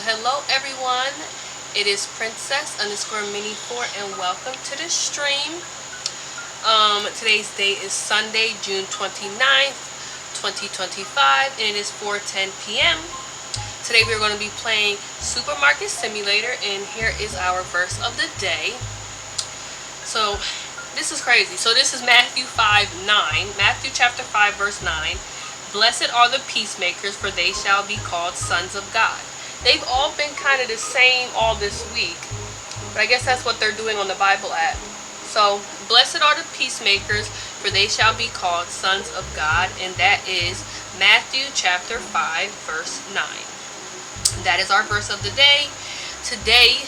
Hello everyone. It is Princess_Mini4 and welcome to the stream. Today's date is Sunday, June 29th, 2025, and it is 4:10 p.m. Today we're going to be playing Supermarket Simulator, and here is our verse of the day. So this is crazy. So this is Matthew 5:9. Matthew chapter 5 verse 9. Blessed are the peacemakers, for they shall be called sons of God. They've all been kind of the same all this week, but I guess that's what they're doing on the Bible app. So, blessed are the peacemakers, for they shall be called sons of God, and that is Matthew chapter 5 verse 9. That is our verse of the day. Today,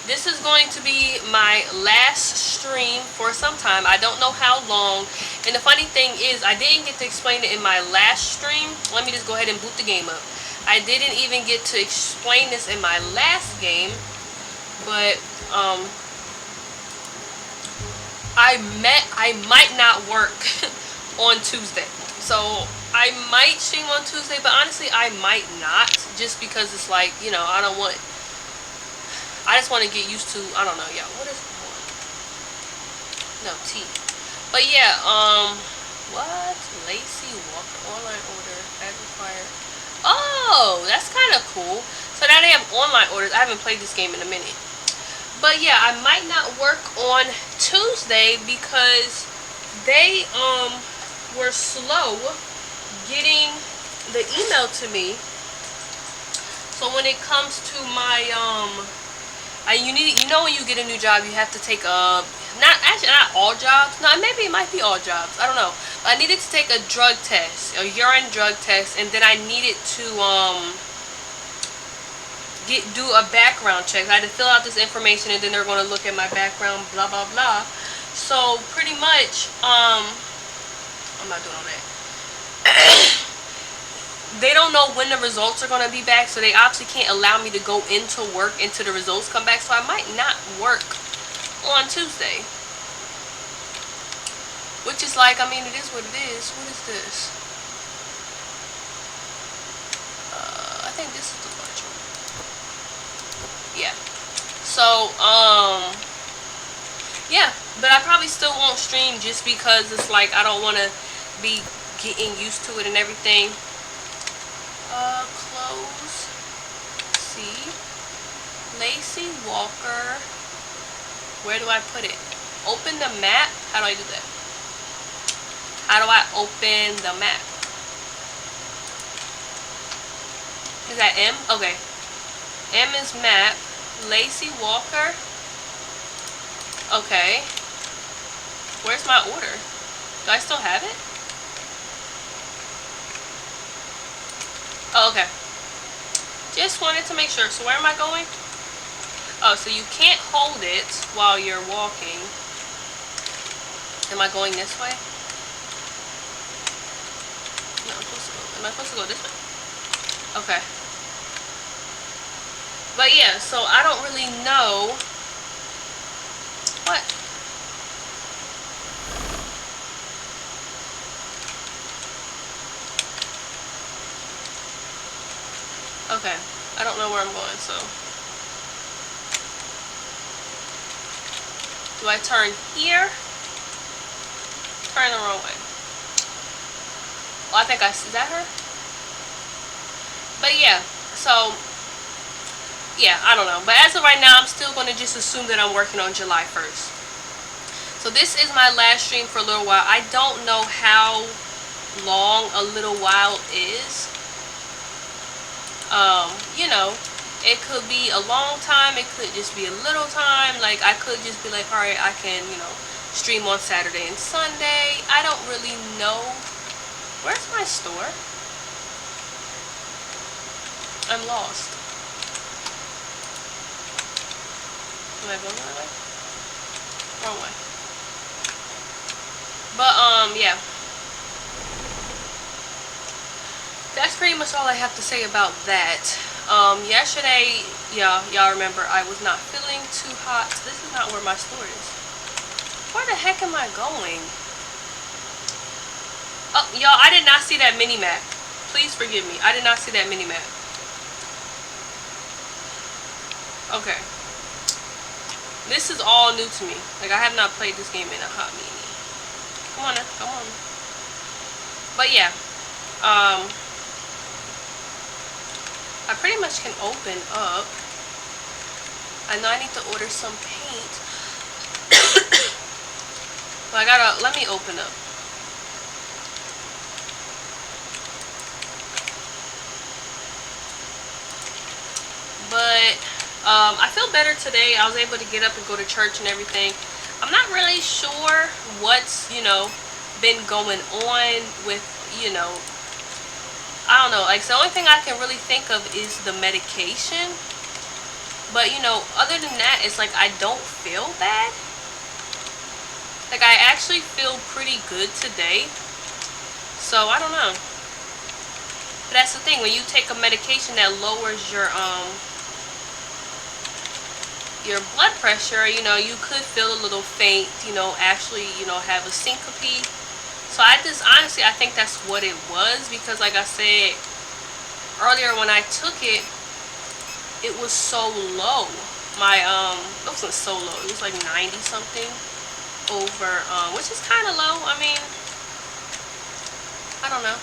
this is going to be my last stream for some time. I don't know how long. And the funny thing is, I didn't get to explain it in my last stream. Let me just go ahead and boot the game up. I didn't even get to explain this in my last game. But, I might not work on Tuesday. So, I might stream on Tuesday, but honestly, I might not. Just because it's like, you know, I just want to get used to, I don't know, yeah, what is one? No, T. But yeah, what? Lacey Walker online order as required. Oh, that's kind of cool. So now they have online orders. I haven't played this game in a minute. But yeah, I might not work on Tuesday because they were slow getting the email to me. So when it comes to my you know when you get a new job, you have to take not all jobs. No, maybe it might be all jobs. I don't know. But I needed to take a drug test, a urine drug test, and then I needed to do a background check. I had to fill out this information, and then they're going to look at my background, blah blah blah. So pretty much, I'm not doing all that. They don't know when the results are going to be back, so they obviously can't allow me to go into work until the results come back, so I might not work on Tuesday. Which is like, I mean, it is what it is. What is this? I think this is the lunchroom. Yeah. So, yeah, but I probably still won't stream just because it's like I don't want to be getting used to it and everything. Close. See. Lacey Walker. Where do I put it? Open the map. How do I do that? How do I open the map? Is that M? Okay. M is map. Lacey Walker. Okay. Where's my order? Do I still have it? Oh, okay. Just wanted to make sure. So where am I going? Oh, so you can't hold it while you're walking. Am I going this way? No, I'm supposed to go. Am I supposed to go this way? Okay. But yeah, so I don't really know. What? Okay, I don't know where I'm going, so. Do I turn here? Turn the wrong way. Well, I think is that her? But yeah, so, yeah, I don't know. But as of right now, I'm still going to just assume that I'm working on July 1st. So So this is my last stream for a little while. I don't know how long a little while is. You know, it could be a long time, it could just be a little time. Like, I could just be like, alright, I can, you know, stream on Saturday and Sunday. I don't really know. Where's my store? I'm lost. Am I going the right way? Wrong way. But, yeah. That's pretty much all I have to say about that. Yesterday, y'all remember I was not feeling too hot. This is not where my store is. Where the heck am I going? Oh, y'all, I did not see that mini-map. Please forgive me. I did not see that mini-map. Okay. This is all new to me. Like, I have not played this game in a hot minute. Come on now, come on. But yeah. I pretty much can open up. I know I need to order some paint. But let me open up. But I feel better today. I was able to get up and go to church and everything. I'm not really sure what's, you know, been going on with, you know, I don't know. Like, the only thing I can really think of is the medication. But, you know, other than that, it's like I don't feel bad. Like, I actually feel pretty good today. So, I don't know. But that's the thing. When you take a medication that lowers your blood pressure, you know, you could feel a little faint, you know, actually, you know, have a syncope. So I just, honestly, I think that's what it was, because like I said earlier, when I took it, it was so low. My, it wasn't so low, it was like 90 something over, which is kind of low. I mean, I don't know.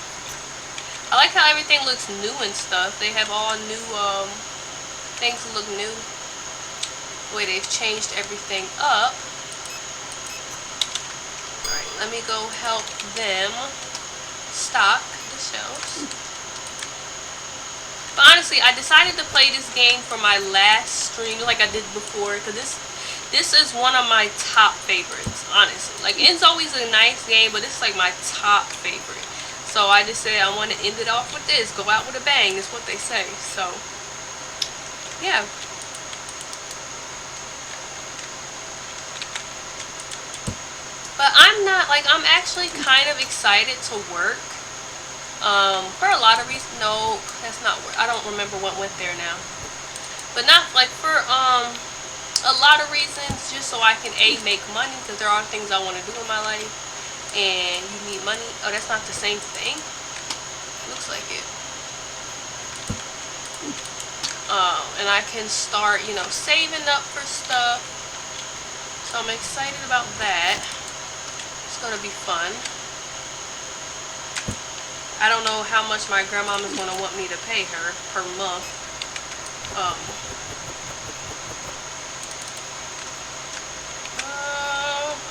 I like how everything looks new and stuff. They have all new, things that look new. The way they've changed everything up. Alright, let me go help them stock the shelves. But honestly, I decided to play this game for my last stream like I did before, because this is one of my top favorites, honestly. Like, it's always a nice game, but this is like my top favorite. So I just said I want to end it off with this. Go out with a bang is what they say. So, yeah. But I'm not, like, I'm actually kind of excited to work. For a lot of reasons. No, that's not where, I don't remember what went there now. But not, like, for, a lot of reasons, just so I can, A, make money, because there are things I want to do in my life, and you need money. Oh, that's not the same thing? Looks like it. And I can start, you know, saving up for stuff. So I'm excited about that. It's gonna be fun. I don't know how much my grandma is gonna want me to pay her per month.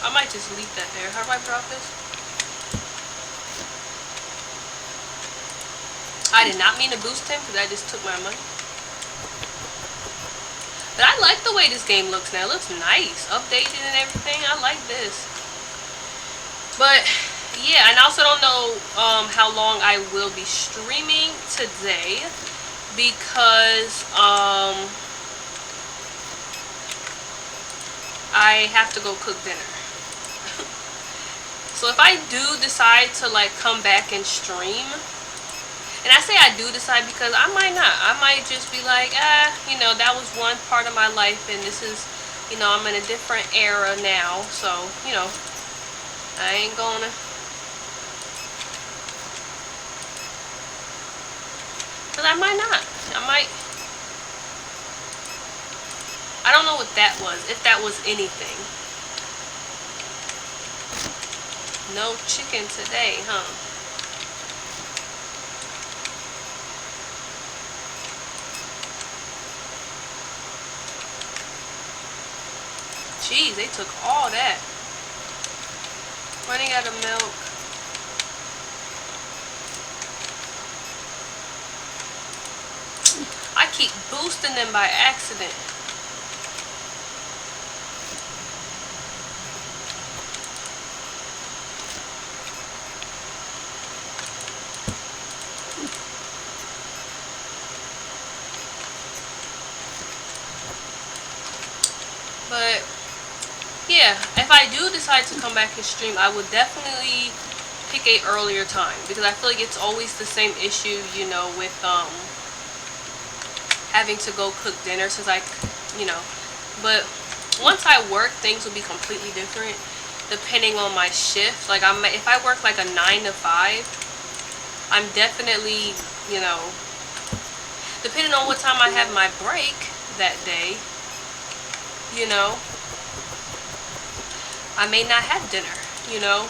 I might just leave that there. How do I drop this? I did not mean to boost him because I just took my money. But I like the way this game looks now. It looks nice. Updated and everything. I like this. But, yeah. And I also don't know how long I will be streaming today. Because, I have to go cook dinner. So if I do decide to, like, come back and stream, and I say I do decide because I might not. I might just be like, you know, that was one part of my life, and this is, you know, I'm in a different era now, so, you know, I ain't gonna. But I might not. I don't know what that was, if that was anything. No chicken today, huh? Jeez, they took all that. running out of milk. I keep boosting them by accident. But yeah, if I do decide to come back and stream, I would definitely pick a earlier time, because I feel like it's always the same issue, you know, with having to go cook dinner, since but once I work, things will be completely different depending on my shift. Like if I work like a 9 to 5, I'm definitely, you know, depending on what time I have my break that day, you know, I may not have dinner, you know.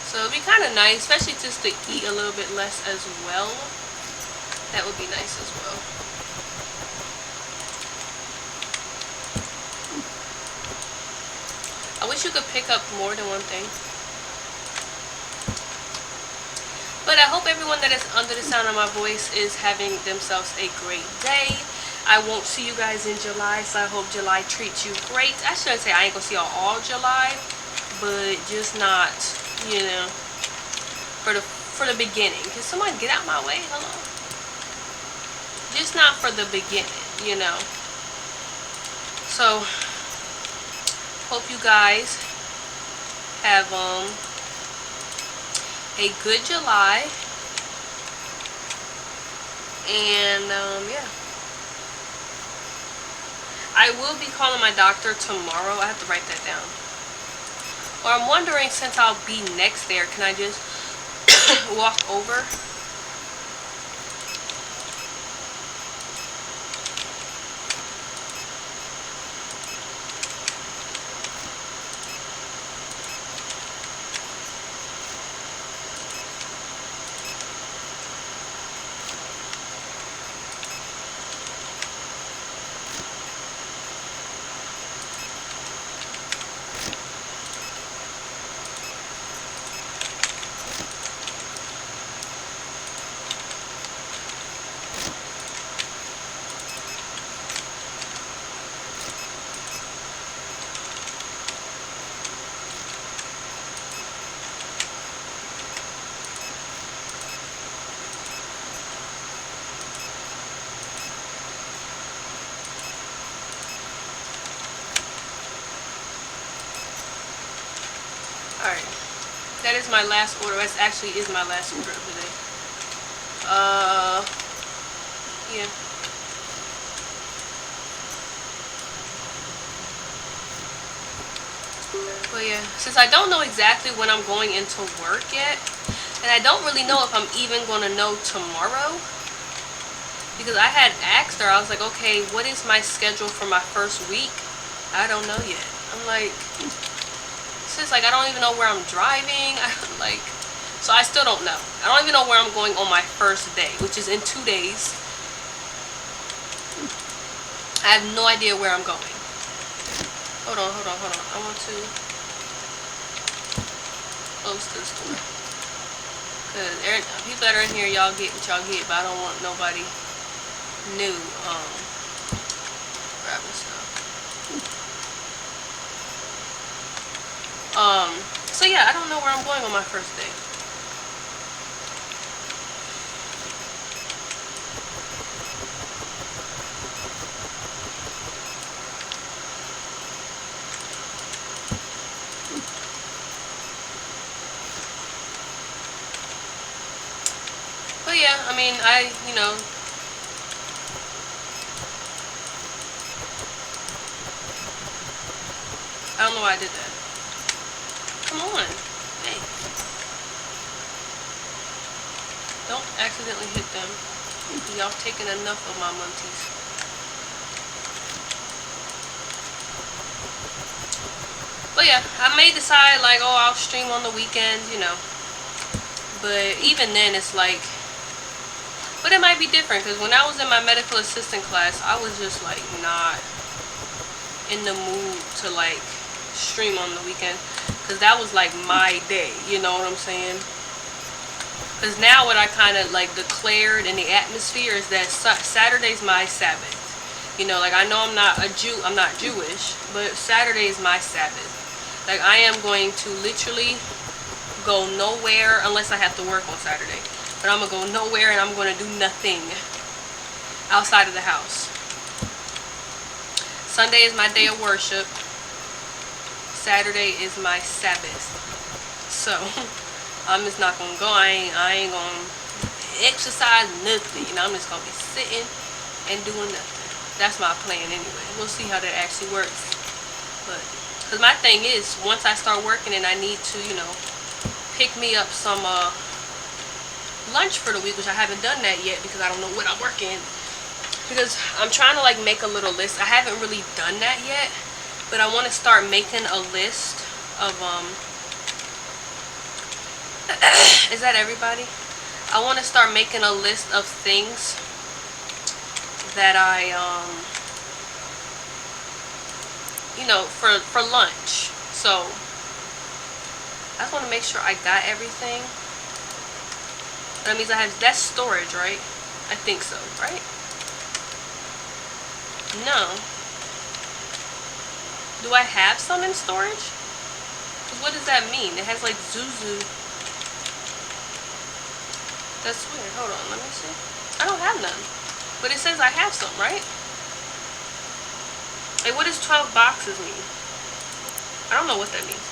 So it'd be kind of nice, especially just to eat a little bit less as well. That would be nice as well. I wish you could pick up more than one thing. But I hope everyone that is under the sound of my voice is having themselves a great day. I won't see you guys in July, so I hope July treats you great. I shouldn't say I ain't gonna see y'all all July, but just not, you know, for the beginning. Can someone get out my way? Hello? Just not for the beginning, you know. So hope you guys have a good July, and yeah, I will be calling my doctor tomorrow. I have to write that down. Or I'm wondering, since I'll be next there, can I just walk over? Alright, that is my last order. That actually is my last order of the day. Yeah. But yeah, since I don't know exactly when I'm going into work yet, and I don't really know if I'm even going to know tomorrow, because I had asked her, I was like, okay, what is my schedule for my first week? I don't know yet. I'm like, sis, like, I don't even know where I'm driving. So I still don't know. I don't even know where I'm going on my first day, which is in 2 days. I have no idea where I'm going. Hold on. I want to close this door. Because people that are in here, y'all get what y'all get, but I don't want nobody new grabbing stuff. So yeah, I don't know where I'm going on my first day. But yeah, I mean, you know, I don't know why I did that. Come on. Hey. Don't accidentally hit them. Y'all taking enough of my munties. But yeah, I may decide, like, oh, I'll stream on the weekends, you know. But even then, it's like, but it might be different, because when I was in my medical assistant class, I was just like not in the mood to like stream on the weekend. because that was like my day, you know what I'm saying? Because now what I kind of like declared in the atmosphere is that Saturday's my Sabbath. You know, like I know I'm not Jewish, but Saturday is my Sabbath. Like I am going to literally go nowhere unless I have to work on Saturday. But I'm going to go nowhere and I'm going to do nothing outside of the house. Sunday is my day of worship. Saturday is my Sabbath. So I'm just not gonna go. I ain't gonna exercise nothing. You know, I'm just gonna be sitting and doing nothing. That's my plan anyway. We'll see how that actually works. But because my thing is, once I start working and I need to, you know, pick me up some lunch for the week, which I haven't done that yet because I don't know what I'm working. Because I'm trying to like make a little list. I haven't really done that yet, but I want to start making a list of is that everybody? I want to start making a list of things that I you know, for lunch. So I just want to make sure I got everything. That means I have, that's storage, right? I think so, right? No. Do I have some in storage? Because what does that mean? It has like Zuzu. That's weird. Hold on, let me see. I don't have none. But it says I have some, right? Like, what does 12 boxes mean? I don't know what that means.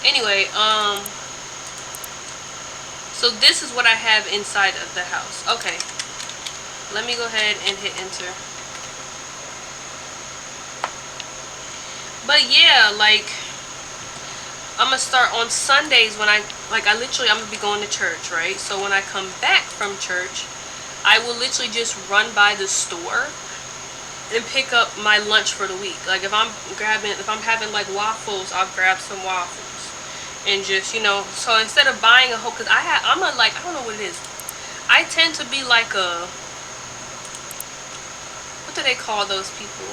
Anyway, so this is what I have inside of the house. Okay. Let me go ahead and hit enter. But yeah, like, I'm gonna start on Sundays when I'm gonna be going to church, right? So when I come back from church, I will literally just run by the store and pick up my lunch for the week. Like if I'm having like waffles, I'll grab some waffles and just, you know, so instead of buying a whole, cause I don't know what it is. I tend to be like what do they call those people?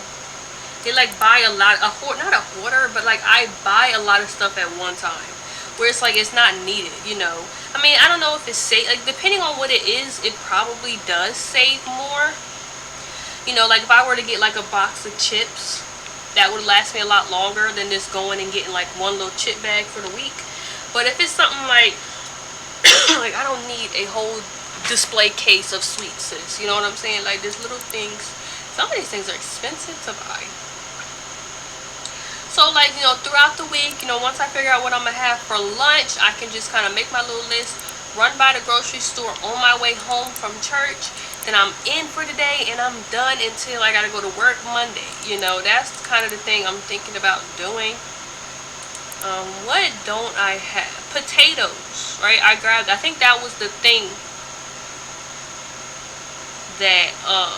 They like buy a lot, not a hoarder, but like I buy a lot of stuff at one time, where it's like it's not needed, you know. I mean, I don't know if it's safe, like depending on what it is, it probably does save more. You know, like if I were to get like a box of chips, that would last me a lot longer than just going and getting like one little chip bag for the week. But if it's something like, like I don't need a whole display case of sweets, sis. You know what I'm saying? Like there's little things. Some of these things are expensive to buy. So like, you know, throughout the week, you know, once I figure out what I'm gonna have for lunch, I can just kind of make my little list, run by the grocery store on my way home from church, then I'm in for the day and I'm done until I gotta go to work Monday. You know, that's kind of the thing I'm thinking about doing. What don't I have? Potatoes, right? I think that was the thing that alright,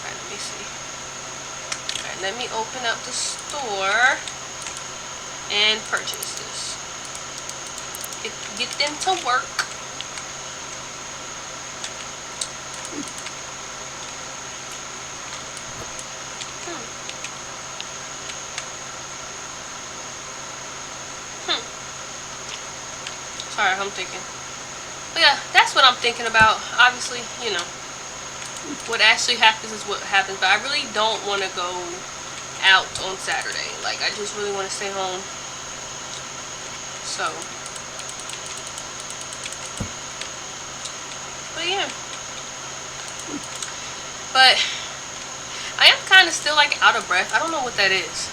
let me see. Alright, let me open up the store and purchase this. Get them to work. Sorry, I'm thinking. But yeah, that's what I'm thinking about. Obviously, you know, what actually happens is what happens. But I really don't want to go out on Saturday. Like, I just really want to stay home. So, but yeah. But I am kind of still like out of breath. I don't know what that is.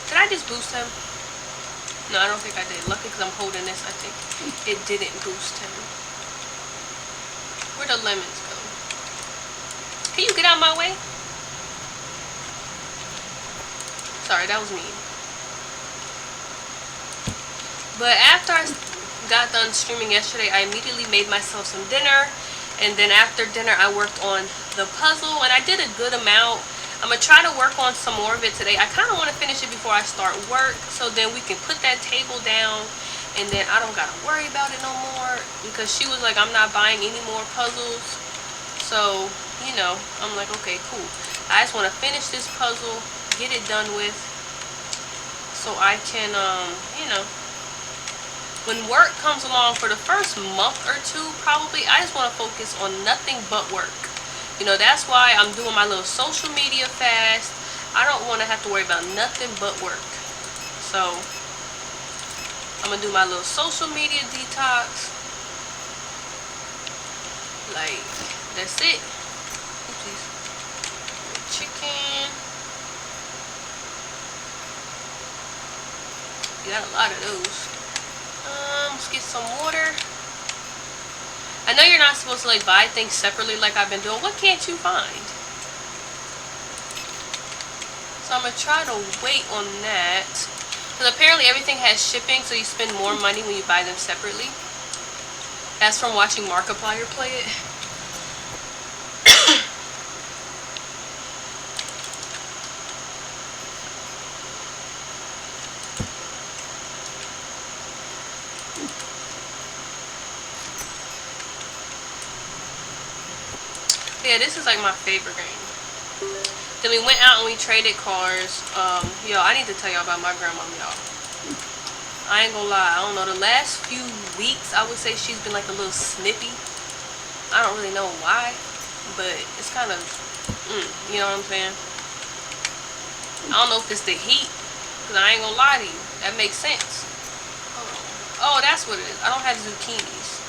Did I just boost him? No, I don't think I did. Lucky because I'm holding this, I think it didn't boost him. Where'd the lemons go? Can you get out of my way? Sorry, that was mean. But after I got done streaming yesterday, I immediately made myself some dinner. And then after dinner, I worked on the puzzle. And I did a good amount. I'm going to try to work on some more of it today. I kind of want to finish it before I start work, so then we can put that table down, and then I don't got to worry about it no more, because she was like, I'm not buying any more puzzles. So, you know, I'm like, okay, cool. I just want to finish this puzzle, get it done with, so I can, you know, when work comes along for the first month or two, probably, I just want to focus on nothing but work. You know, that's why I'm doing my little social media fast. I don't want to have to worry about nothing but work. So, I'm going to do my little social media detox. Like, that's it. Oopsies. Chicken. You got a lot of those. Let's get some water. I know you're not supposed to like buy things separately like I've been doing. What can't you find? So I'm going to try to wait on that. Because apparently everything has shipping, so you spend more money when you buy them separately. That's from watching Markiplier play it. Yeah, this is like my favorite game. Then we went out and we traded cars. Yo, I need to tell y'all about my grandma, y'all. I ain't gonna lie, I don't know, the last few weeks, I would say she's been like a little snippy. I don't really know why, but it's kind of, you know what I'm saying? I don't know if it's the heat, because I ain't gonna lie to you. That makes sense. Oh, that's what it is. I don't have zucchinis.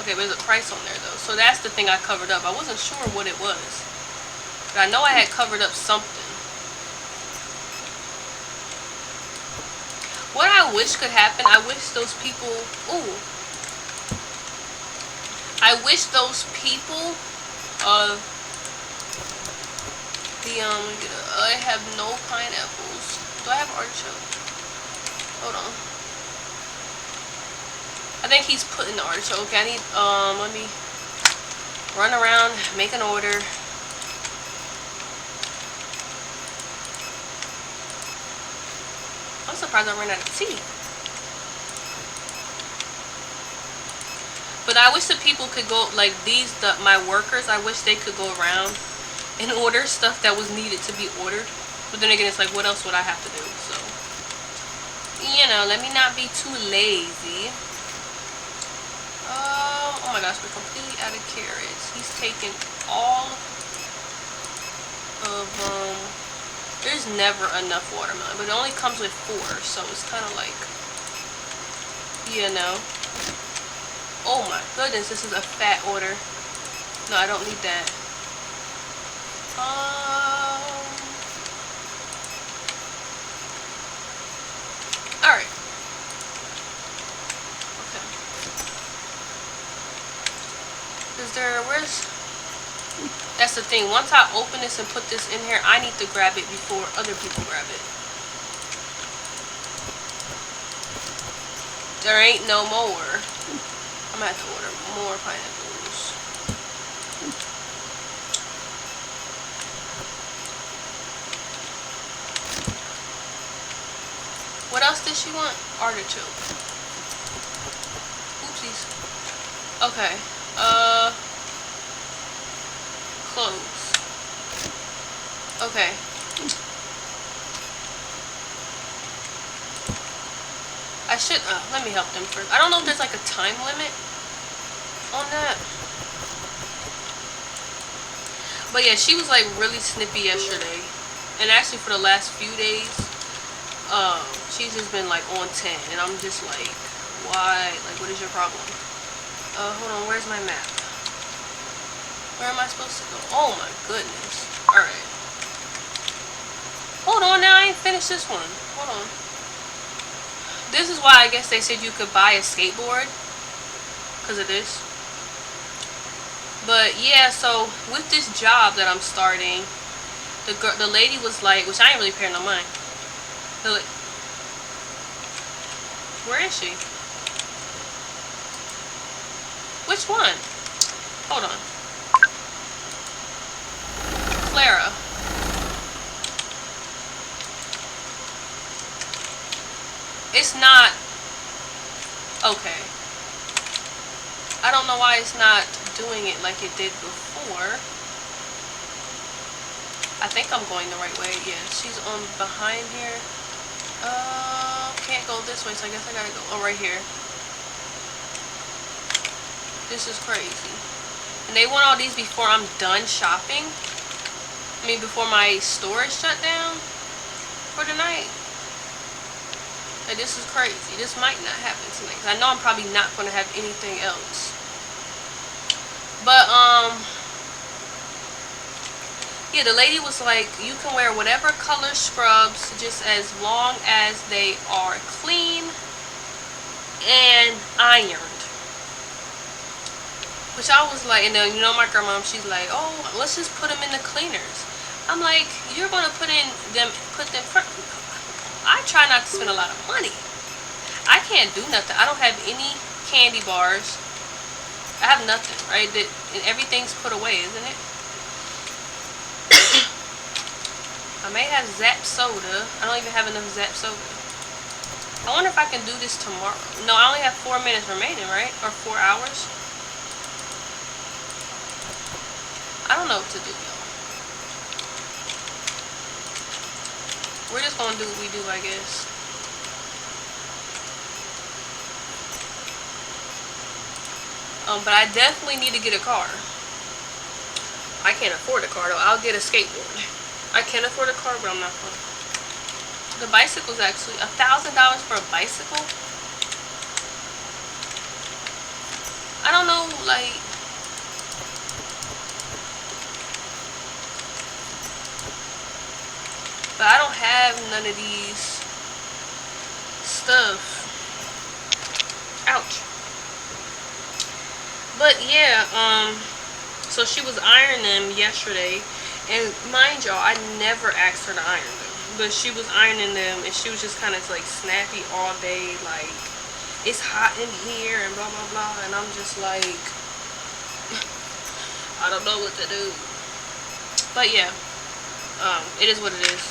Okay, but there's a price on there though. So that's the thing I covered up. I wasn't sure what it was. But I know I had covered up something. What I wish could happen, I wish those people, I wish those people, I have no pineapples. Do I have artichoke? Hold on. I think he's putting the artichoke. Okay, I need, let me run around, make an order. I'm surprised I ran out of tea. But I wish the people could go, like my workers, I wish they could go around and order stuff that was needed to be ordered. But then again, it's like, what else would I have to do? So, you know, let me not be too lazy. Oh my gosh, we're completely out of carrots. He's taking all of, there's never enough watermelon, but it only comes with 4, so it's kind of like, you know. Oh my goodness, this is a fat order. No, I don't need that. Alright. That's the thing, once I open this and put this in here, I need to grab it before other people grab it. There ain't no more. I'm gonna have to order more pineapples. What else did she want? Artichoke. Oopsies. Okay. Clothes. Okay. I should, let me help them first. I don't know if there's like a time limit on that. But yeah, she was like really snippy yesterday. And actually for the last few days, she's just been like on 10. And I'm just like, why? Like, what is your problem? Hold on, where's my map? Where am I supposed to go? Oh my goodness. Alright. Hold on now, I ain't finished this one. Hold on. This is why I guess they said you could buy a skateboard. Because of this. But yeah, so with this job that I'm starting, the lady was like, which I ain't really paying no mind. Where is she? Which one? Hold on. Clara. It's not. Okay. I don't know why it's not doing it like it did before. I think I'm going the right way. Yeah, she's on behind here. Can't go this way, so I guess I gotta go right here. This is crazy. And they want all these before I'm done shopping. I mean, before my store is shut down for the night. Like, this is crazy. This might not happen tonight. I know I'm probably not going to have anything else. But, yeah, the lady was like, you can wear whatever color scrubs just as long as they are clean and ironed. Which I was like, and then, you know, my grandma, she's like, oh, let's just put them in the cleaners. I'm like, you're going to put them, I try not to spend a lot of money. I can't do nothing. I don't have any candy bars. I have nothing, right? And everything's put away, isn't it? I may have Zap soda. I don't even have enough Zap soda. I wonder if I can do this tomorrow. No, I only have 4 minutes remaining, right? Or 4 hours. I don't know what to do, y'all. We're just gonna do what we do, I guess. But I definitely need to get a car. I can't afford a car though. I'll get a skateboard. I can afford a car, but I'm not gonna. The bicycle's actually $1,000 for a bicycle. I don't know, like. But I don't have none of these stuff. Ouch. But yeah, so she was ironing them yesterday, and mind y'all, I never asked her to iron them, but she was ironing them, and she was just kind of like snappy all day, like, it's hot in here and blah blah blah, and I'm just like, I don't know what to do. But yeah, it is what it is.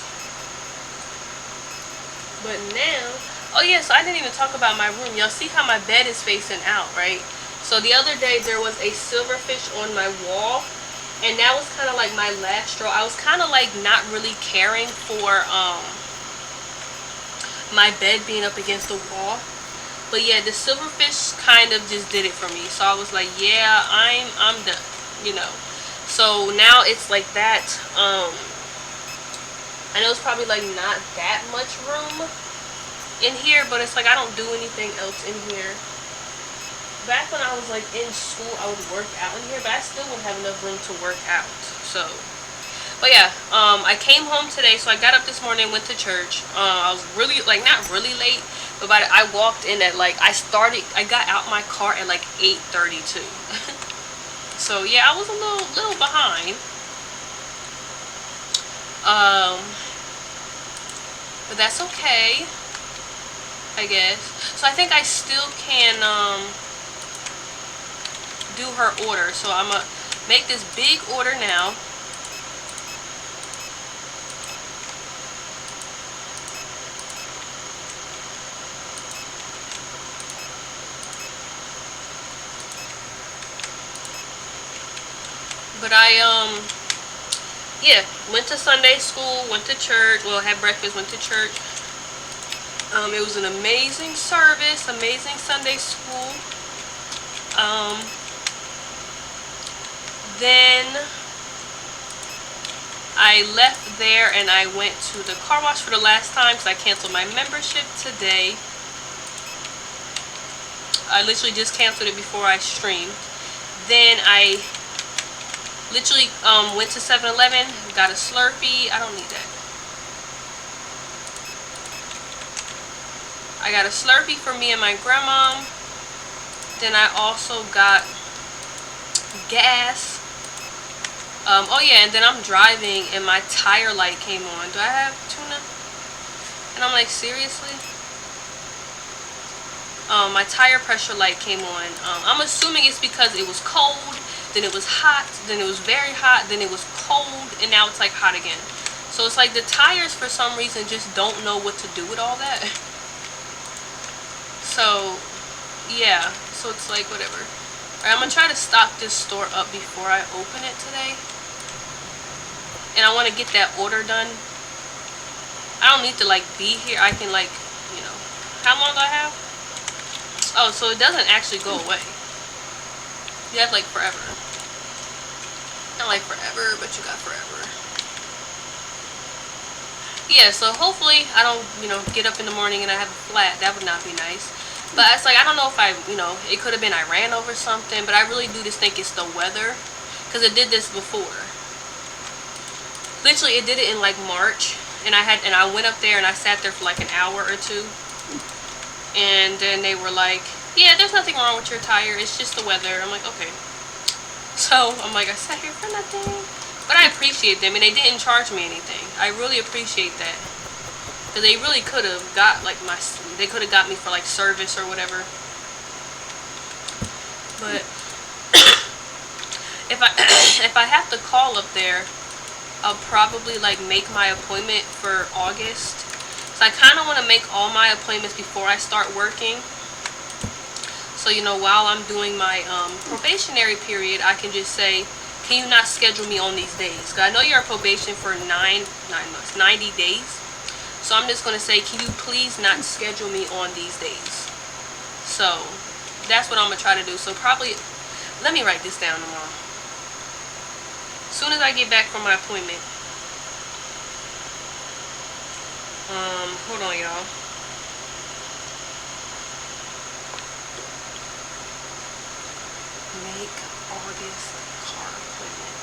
But now, oh yeah, so I didn't even talk about my room. Y'all see how my bed is facing out, right? So the other day there was a silverfish on my wall, and that was kind of like my last straw. I was kind of like not really caring for my bed being up against the wall. But yeah, the silverfish kind of just did it for me. So I was like, yeah, I'm done, you know. So now it's like that. I know it's probably like not that much room in here, but it's like I don't do anything else in here. Back when I was like in school, I would work out in here, but I still wouldn't have enough room to work out. So, but yeah, I came home today, so I got up this morning, went to church. I was really, like, not really late, but I walked in at like, I got out my car at like 8:32. So yeah, I was a little behind. But that's okay, I guess. So I think I still can do her order. So I'm gonna make this big order now. But yeah, went to Sunday school, went to church, well, had breakfast, went to church. It was an amazing service, amazing Sunday school. Then I left there and I went to the car wash for the last time because I canceled my membership today. I literally just canceled it before I streamed. Then I literally went to 7-Eleven, got a Slurpee. I don't need that. I got a Slurpee for me and my grandma. Then I also got gas. Oh yeah, and then I'm driving and my tire light came on. Do I have tuna? And I'm like, seriously? My tire pressure light came on. I'm assuming it's because it was cold, then it was hot, then it was very hot, then it was cold, and now it's like hot again. So it's like the tires for some reason just don't know what to do with all that. So yeah, so it's like whatever. Alright, I'm gonna try to stock this store up before I open it today. And I want to get that order done. I don't need to like be here. I can like, you know, how long do I have? Oh, so it doesn't actually go away. You have like forever. Not like forever, but you got forever. Yeah, so hopefully I don't, you know, get up in the morning and I have a flat. That would not be nice. But it's like, I don't know if I, you know, it could have been I ran over something, but I really do just think it's the weather. Because it did this before. Literally, it did it in like March. And I went up there and I sat there for like an hour or two. And then they were like, yeah, there's nothing wrong with your tire. It's just the weather. I'm like, okay. So, I'm like, I sat here for nothing. But I appreciate them. And they didn't charge me anything. I really appreciate that. Because they really could have got like they could have got me for like service or whatever. But if I have to call up there, I'll probably like make my appointment for August. So I kind of want to make all my appointments before I start working. So, you know, while I'm doing my probationary period, I can just say, can you not schedule me on these days? Because I know you're on probation for 9 months, 90 days. So I'm just going to say, can you please not schedule me on these days? So that's what I'm going to try to do. So probably, let me write this down tomorrow. As soon as I get back from my appointment. Hold on, y'all. Make August car appointment.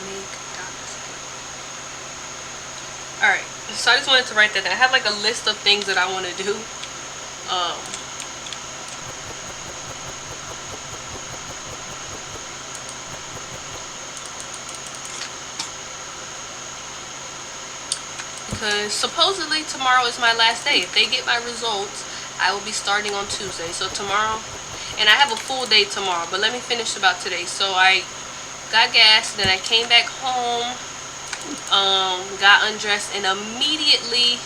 Make doctor's appointment. Alright, so I just wanted to write that down. I have like a list of things that I want to do. Because supposedly tomorrow is my last day. If they get my results, I will be starting on Tuesday. So tomorrow, and I have a full day tomorrow, but let me finish about today. So I got gas, then I came back home, got undressed, and immediately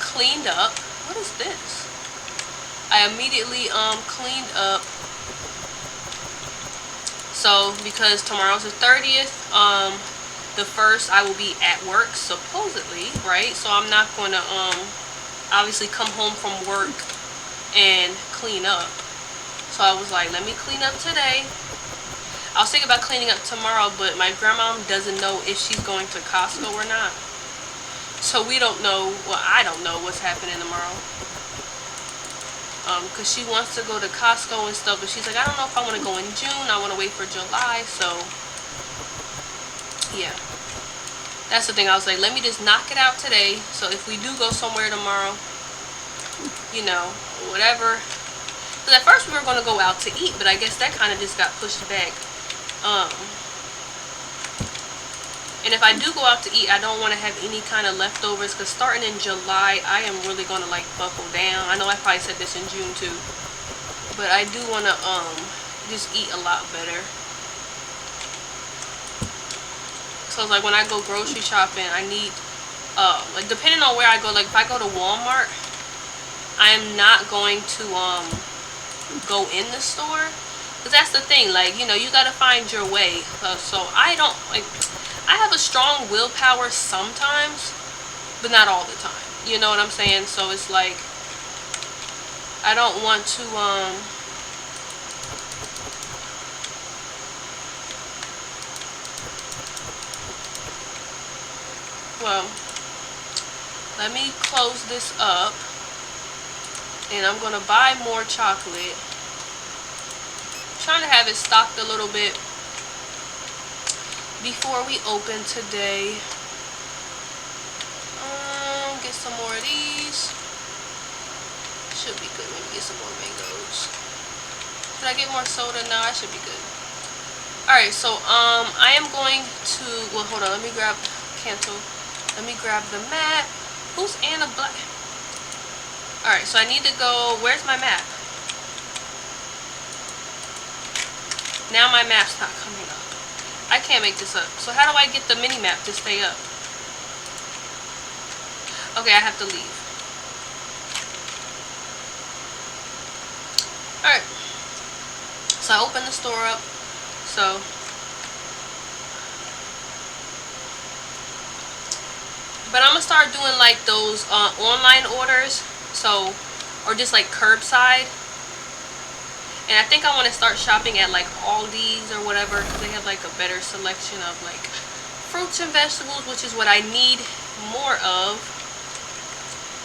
cleaned up. What is this? I immediately cleaned up. So because tomorrow's the 30th, the 1st I will be at work supposedly, right? So I'm not going to obviously come home from work and clean up. So I was like, let me clean up today. I was thinking about cleaning up tomorrow, but my grandma doesn't know if she's going to Costco or not. So we don't know, well, I don't know what's happening tomorrow. Because she wants to go to Costco and stuff, but she's like, I don't know if I want to go in June. I want to wait for July, so yeah. That's the thing. I was like, let me just knock it out today. So if we do go somewhere tomorrow, you know, whatever. Because at first we were going to go out to eat, but I guess that kind of just got pushed back. And if I do go out to eat, I don't want to have any kind of leftovers. Because starting in July, I am really going to like buckle down. I know I probably said this in June too. But I do want to just eat a lot better. So it's like when I go grocery shopping, I need, like depending on where I go, like if I go to Walmart, I am not going to go in the store. Because that's the thing, like, you know, you got to find your way. So I don't, like, I have a strong willpower sometimes, but not all the time. You know what I'm saying? So it's like, I don't want to, well, let me close this up, and I'm going to buy more chocolate. I'm trying to have it stocked a little bit before we open today. Get some more of these. Should be good. Let me get some more mangoes. Should I get more soda? No, I should be good. Alright, so I am going to, well, hold on, let me grab, cancel. Let me grab the map. Who's Anna Black? Alright, so I need to go, where's my map? Now my map's not coming up. I can't make this up. So how do I get the mini map to stay up? Okay, I have to leave. Alright, so I opened the store up. So but I'm gonna start doing like those online orders, so, or just like curbside. And I think I want to start shopping at like Aldi's or whatever, because they have like a better selection of like fruits and vegetables, which is what I need more of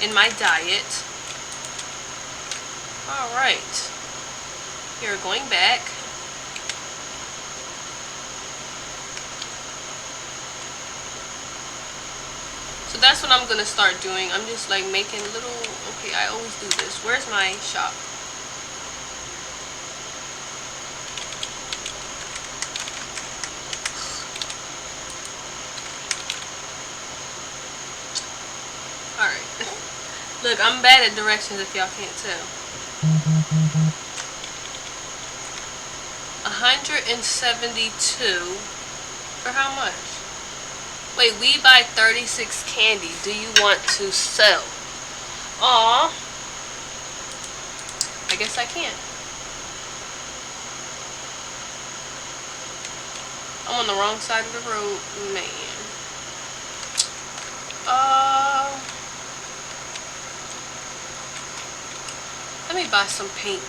in my diet. Alright, here, going back. So that's what I'm gonna start doing. I'm just like making little, okay, I always do this. Where's my shop? Alright. Look, I'm bad at directions if y'all can't tell. 172 for how much? Wait, we buy 36 candy. Do you want to sell? Aw. I guess I can. I'm on the wrong side of the road, man. Let me buy some paint.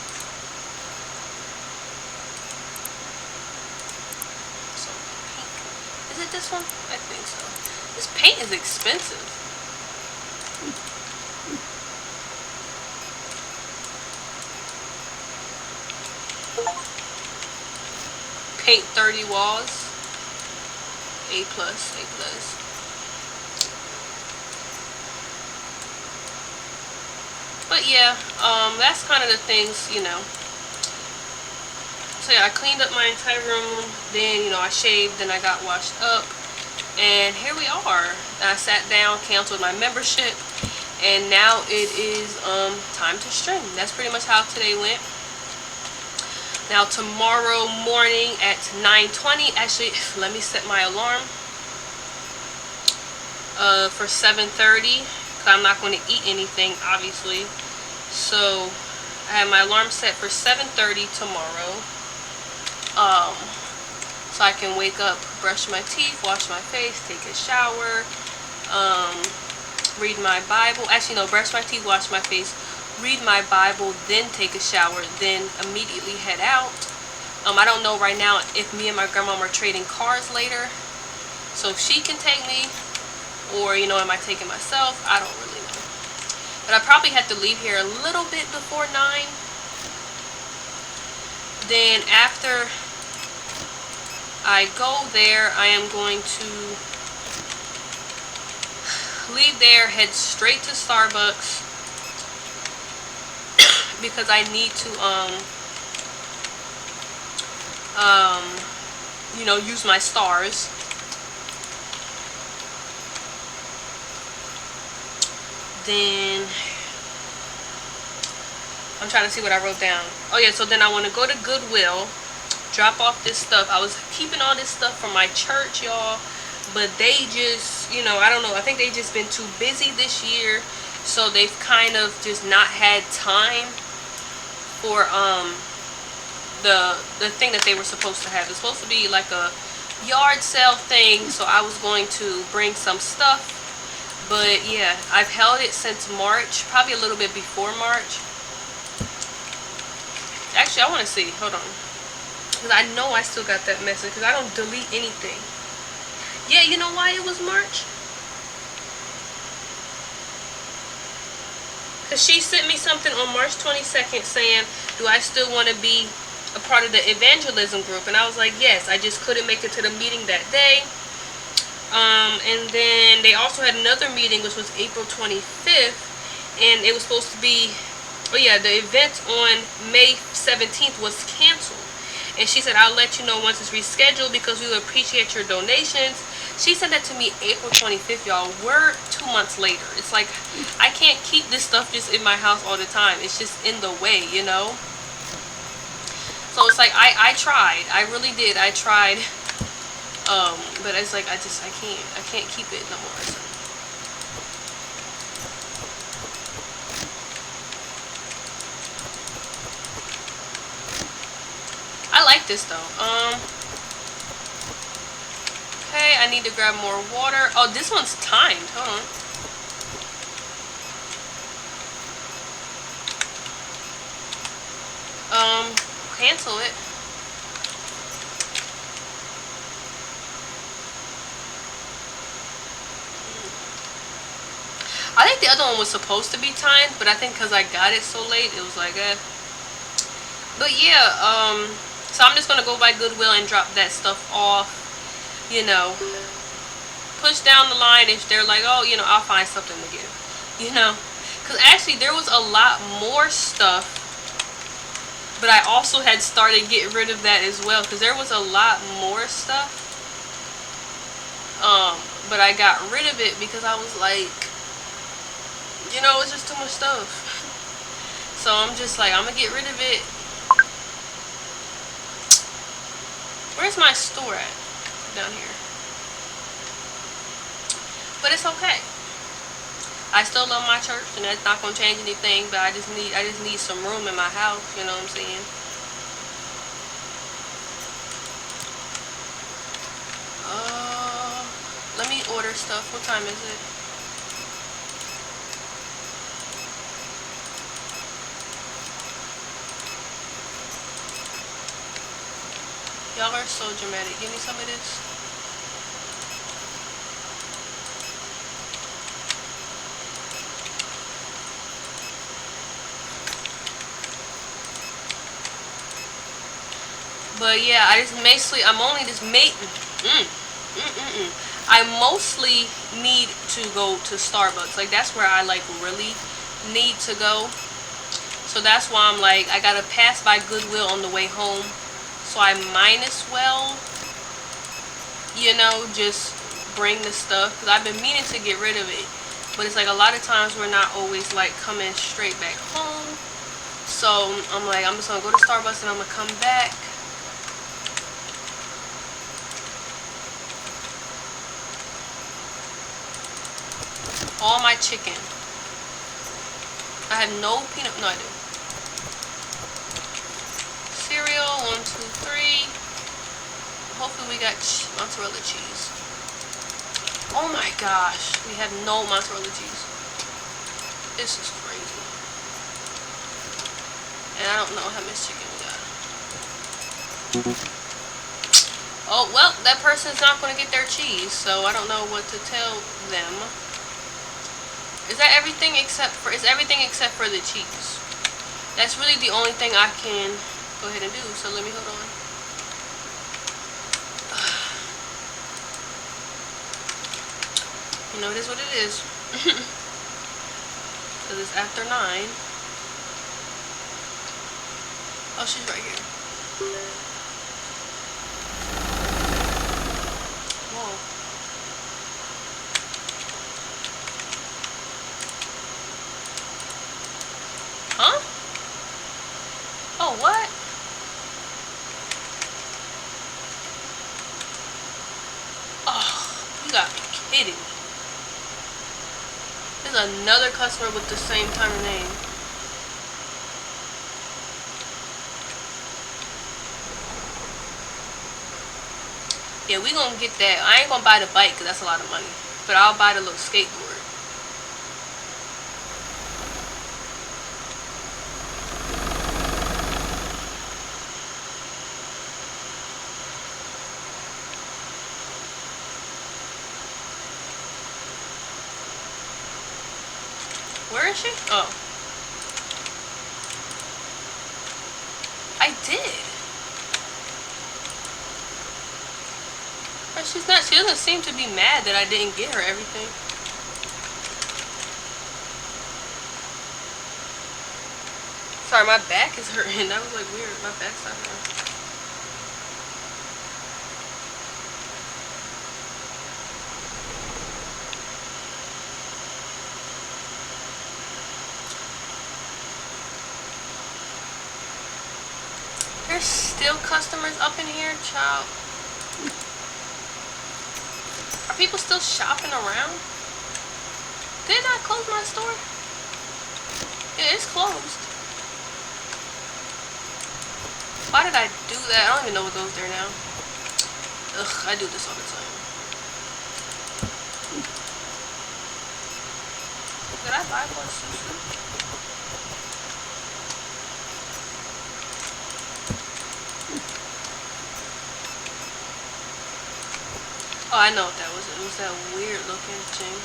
Some pink. Is it this one? I think so. This paint is expensive. Paint 30 walls. A+, A+. But yeah, that's kind of the things, you know. So yeah, I cleaned up my entire room, then, you know, I shaved, then I got washed up, and here we are. I sat down, canceled my membership, and now it is time to stream. That's pretty much how today went. Now tomorrow morning at 9:20, actually, let me set my alarm for 7:30. I'm not going to eat anything, obviously. So I have my alarm set for 7:30 tomorrow. So I can wake up, brush my teeth, wash my face, take a shower, read my Bible. Actually, no, brush my teeth, wash my face, read my Bible, then take a shower, then immediately head out. I don't know right now if me and my grandma are trading cars later. So if she can take me, or, you know, am I taking myself? I don't really know. But I probably have to leave here a little bit before 9. Then after I go there, I am going to leave there, head straight to Starbucks, because I need to, you know, use my stars. Then I'm trying to see what I wrote down. Oh yeah, so then I want to go to Goodwill, drop off this stuff. I was keeping all this stuff from my church, y'all, but they just, you know, I don't know, I think they just been too busy this year, so they've kind of just not had time for the thing that they were supposed to have. It's supposed to be like a yard sale thing, so I was going to bring some stuff. But yeah, I've held it since March, probably a little bit before March. Actually, I want to see. Hold on. Because I know I still got that message, because I don't delete anything. Yeah, you know why it was March? Because she sent me something on March 22nd saying, do I still want to be a part of the evangelism group? And I was like, yes. I just couldn't make it to the meeting that day. And then they also had another meeting, which was April 25th, and it was supposed to be, oh yeah, the event on May 17th was canceled. And she said, I'll let you know once it's rescheduled, because we would appreciate your donations. She sent that to me April 25th, y'all. We're 2 months later. It's like, I can't keep this stuff just in my house all the time. It's just in the way, you know? So it's like, I tried. I really did. I tried. But it's like, I can't keep it no more. So. I like this though. Okay, I need to grab more water. Oh, this one's timed. Hold on. Cancel it. I think the other one was supposed to be timed, but I think because I got it so late, it was like, eh. But yeah, so I'm just gonna go by Goodwill and drop that stuff off. You know, push down the line if they're like, oh, you know, I'll find something to give. You know, because actually there was a lot more stuff, but I also had started getting rid of that as well, because there was a lot more stuff. But I got rid of it because I was like, you know, it's just too much stuff. So I'm just like, I'm gonna get rid of it. Where's my store at? Down here. But it's okay. I still love my church, and that's not gonna change anything. But I just need some room in my house. You know what I'm saying? Let me order stuff. What time is it? Y'all are so dramatic. Give me some of this. But yeah, I'm only just I mostly need to go to Starbucks. Like, that's where I like really need to go. So that's why I'm like, I gotta pass by Goodwill on the way home. So I might as well, you know, just bring the stuff, because I've been meaning to get rid of it, but it's like a lot of times we're not always like coming straight back home. So I'm like, I'm just gonna go to Starbucks and I'm gonna come back. All my chicken. I have no peanut. No, I do. Cereal, 1, 2, 3. Hopefully we got mozzarella cheese. Oh my gosh, we have no mozzarella cheese. This is crazy. And I don't know how much chicken we got. Oh, well, that person's not going to get their cheese, so I don't know what to tell them. Is that everything except for, everything except for the cheese? That's really the only thing I can go ahead and do, so let me hold on. You know, it is what it is. Because it's after 9. Oh, she's right here. Whoa. Huh? Oh, what? Oh, you got me kidding me. There's another customer with the same kind of name. Yeah, we gonna get that. I ain't gonna buy the bike because that's a lot of money. But I'll buy the little skateboard. Where is she? Oh. I did. But she's not, she doesn't seem to be mad that I didn't get her everything. Sorry, my back is hurting. That was like weird. My back's not hurting. There's still customers up in here, child. Are people still shopping around? Didn't I close my store? Yeah, it's closed. Why did I do that? I don't even know what goes there now. Ugh, I do this all the time. Did I buy more sushi? Oh, I know what that was. It was that weird looking thing.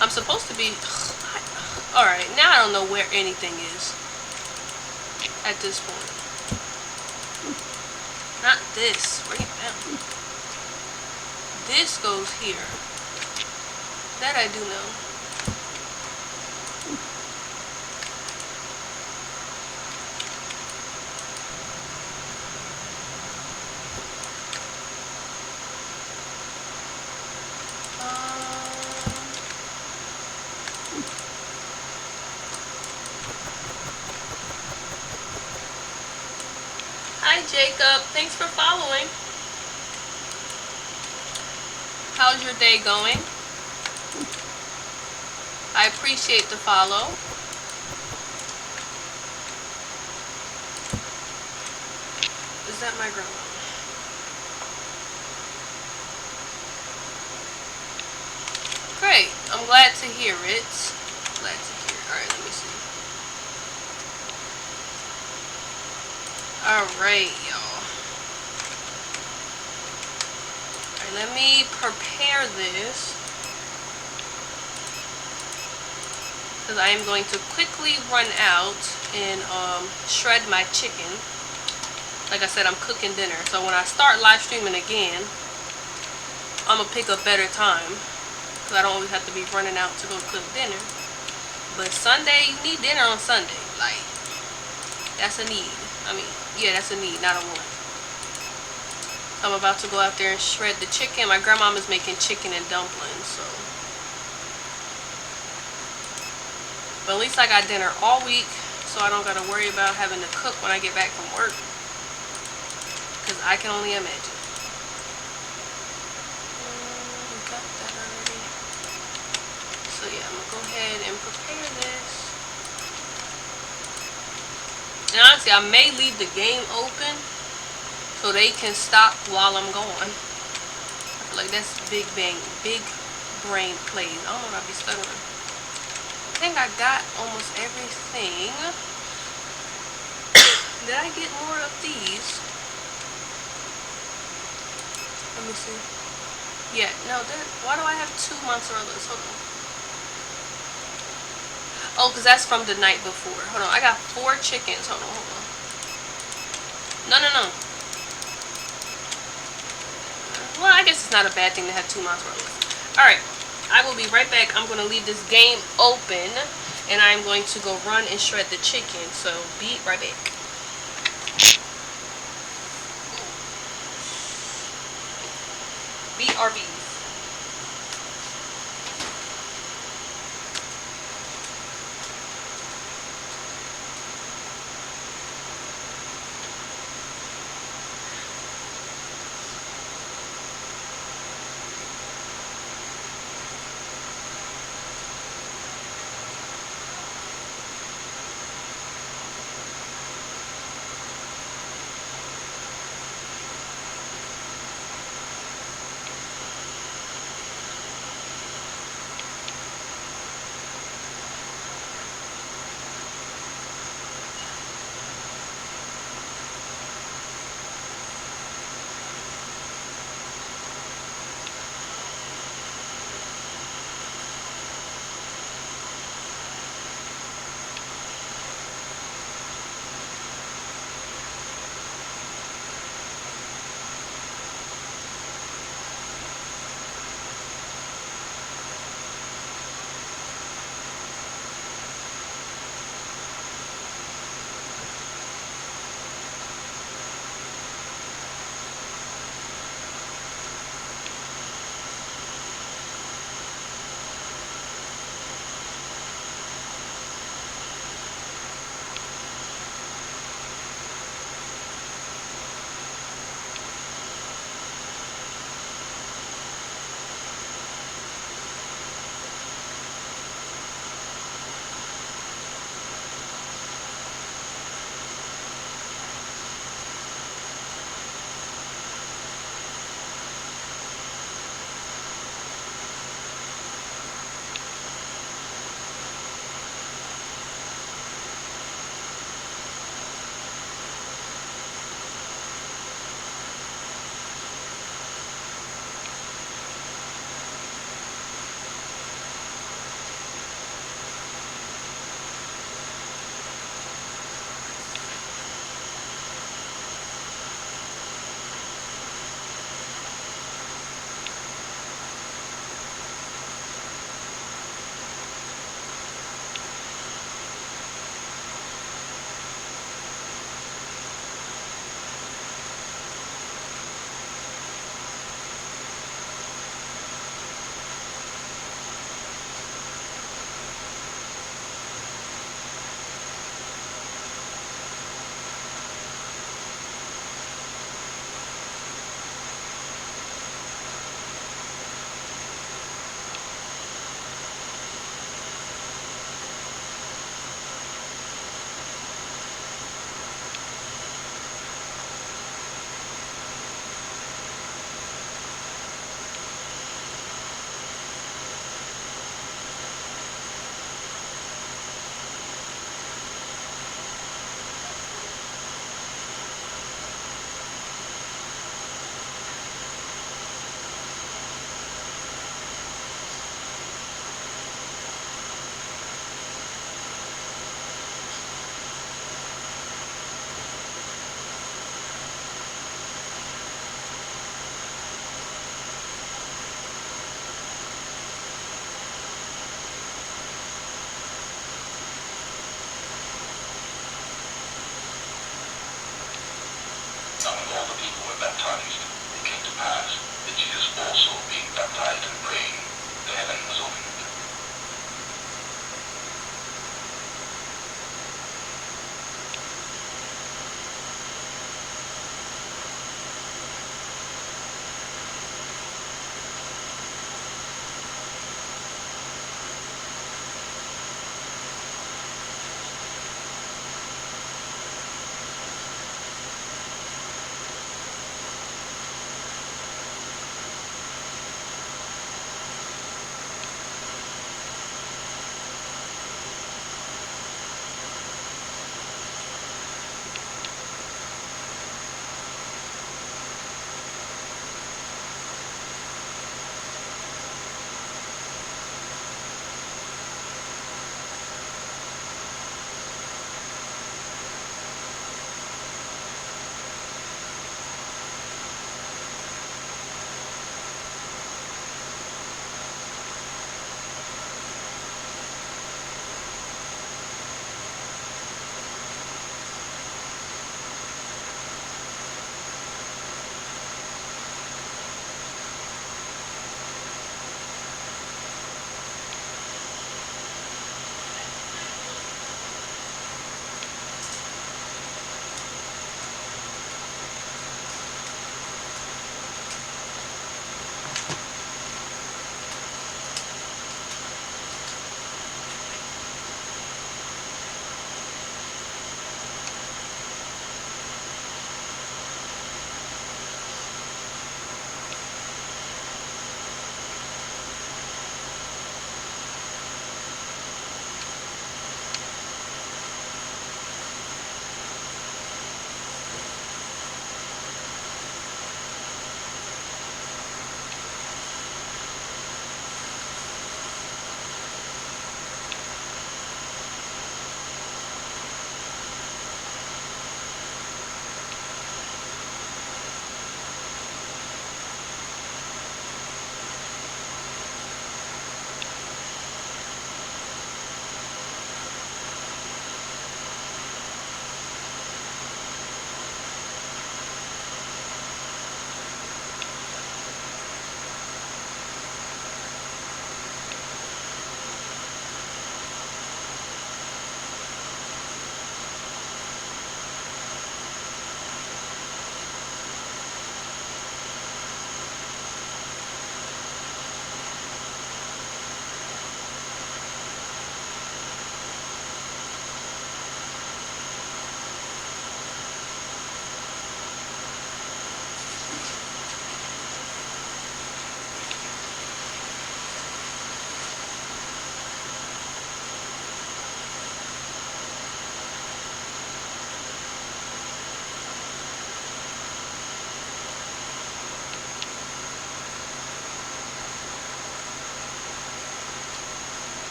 I'm supposed to be... Alright, now I don't know where anything is. At this point. Not this. Bring it down. This goes here. That I do know. Hi Jacob, thanks for following. How's your day going? I appreciate the follow. Is that my grandma? Great, I'm glad to hear it. Glad to hear it. Alright, let me see. Alright, y'all. Alright, let me prepare this. Because I am going to quickly run out and shred my chicken. Like I said, I'm cooking dinner. So when I start live streaming again, I'm going to pick a better time. Because I don't always have to be running out to go cook dinner. But Sunday, you need dinner on Sunday. Like, that's a need. I mean, yeah, that's a need, not a want. So I'm about to go out there and shred the chicken. My grandmama's making chicken and dumplings, so. But at least I got dinner all week, so I don't gotta worry about having to cook when I get back from work. Because I can only imagine. We got that already. So yeah, I'm gonna go ahead and prepare this. And honestly, I may leave the game open so they can stop while I'm gone. I feel like that's big brain plays. I don't know if I'll be stuttering. I think I got almost everything. Did I get more of these? Let me see. Yeah, no, why do I have 2 mozzarellas? Hold on. Oh, because that's from the night before. Hold on, I got 4 chickens. Hold on. No. Well, I guess it's not a bad thing to have 2 mozzarellas. Alright, I will be right back. I'm going to leave this game open, and I'm going to go run and shred the chicken. So, be right back. BRBs. baptized, it came to pass that Jesus also, being baptized and praying, the heaven was opened.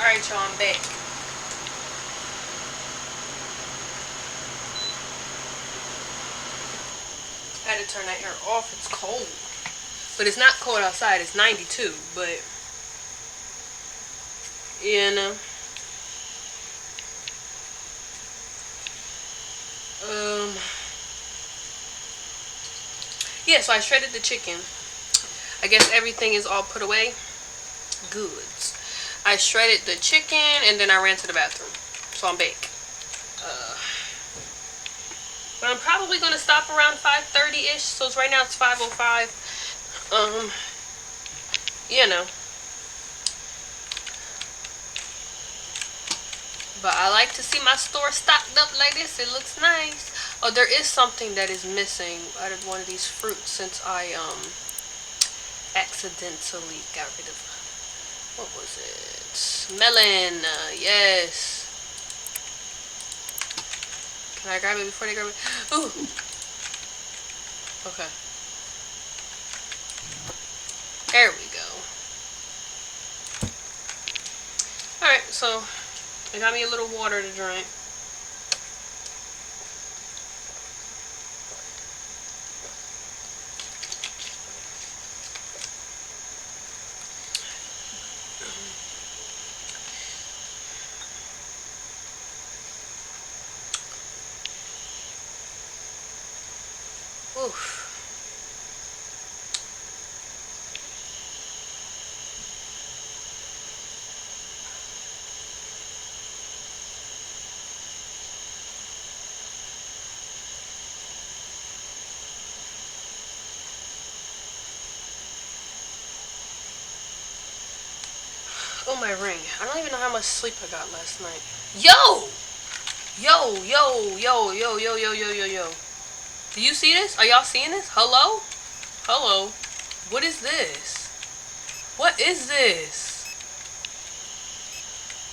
Alright, y'all, I'm back. I had to turn that air off. It's cold. But it's not cold outside. It's 92. But, you know. Yeah, so I shredded the chicken. I guess everything is all put away. Goods. I shredded the chicken and then I ran to the bathroom. So I'm back. But I'm probably going to stop around 5:30-ish. So it's right now it's 5:05. You know. But I like to see my store stocked up like this. It looks nice. Oh, there is something that is missing out of one of these fruits since I accidentally got rid of, what was it? Melon. Yes. Can I grab it before they grab it? Ooh. Okay. There we go. Alright, so I got me a little water to drink. Oof. Oh, my ring. I don't even know how much sleep I got last night. Yo! Yo, yo, yo, yo, yo, yo, yo, yo, yo. Do you see this? Are y'all seeing this? Hello? Hello? What is this? What is this?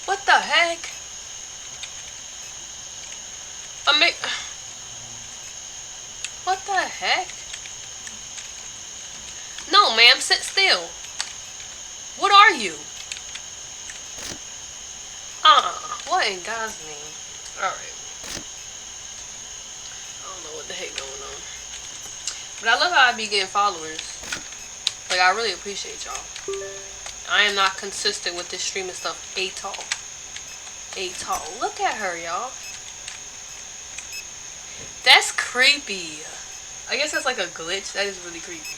What the heck? What the heck? No, ma'am, sit still. What are you? What in God's name? Alright. I don't know what the heck going on. But I love how I be getting followers. Like, I really appreciate y'all. I am not consistent with this streaming stuff at all. At all. Look at her, y'all. That's creepy. I guess that's like a glitch. That is really creepy.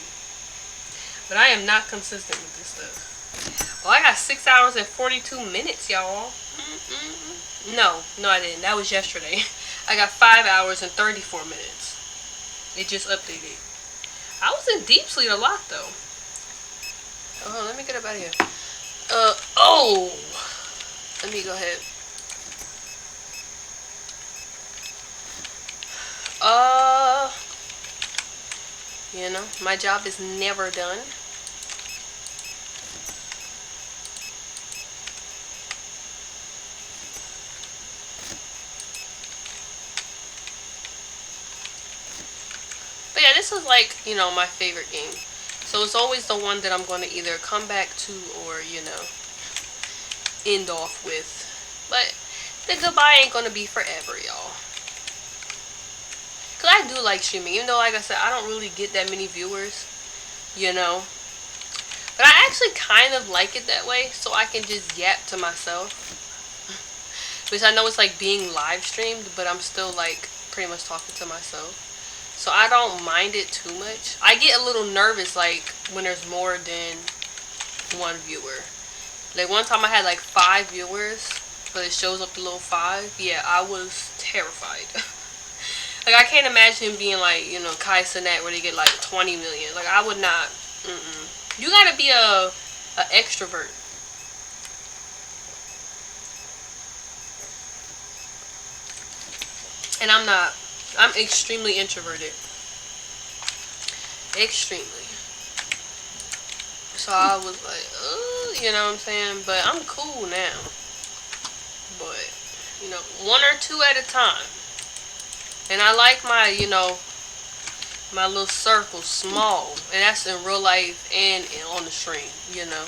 But I am not consistent with this stuff. Well, I got 6 hours and 42 minutes, y'all. No, I didn't. That was yesterday. I got 5 hours and 34 minutes. It just updated. I was in deep sleep a lot, though. Oh, let me get up out of here. Oh! Let me go ahead. You know, my job is never done. But yeah, this is like, you know, my favorite game. So it's always the one that I'm going to either come back to or, you know, end off with. But the goodbye ain't going to be forever, y'all. Because I do like streaming. Even though, like I said, I don't really get that many viewers, you know. But I actually kind of like it that way. So I can just yap to myself. Which I know it's like being live streamed. But I'm still like pretty much talking to myself. So I don't mind it too much. I get a little nervous like when there's more than one viewer. Like one time I had like 5 viewers, but it shows up the little 5. Yeah, I was terrified. Like I can't imagine being like, you know, Kai Cenat where they get like 20 million. Like I would not. You gotta be a extrovert. And I'm not. I'm extremely introverted. Extremely. So I was like, you know what I'm saying? But I'm cool now. But, you know, 1 or 2 at a time. And I like my, you know, my little circle small. And that's in real life and on the stream, you know.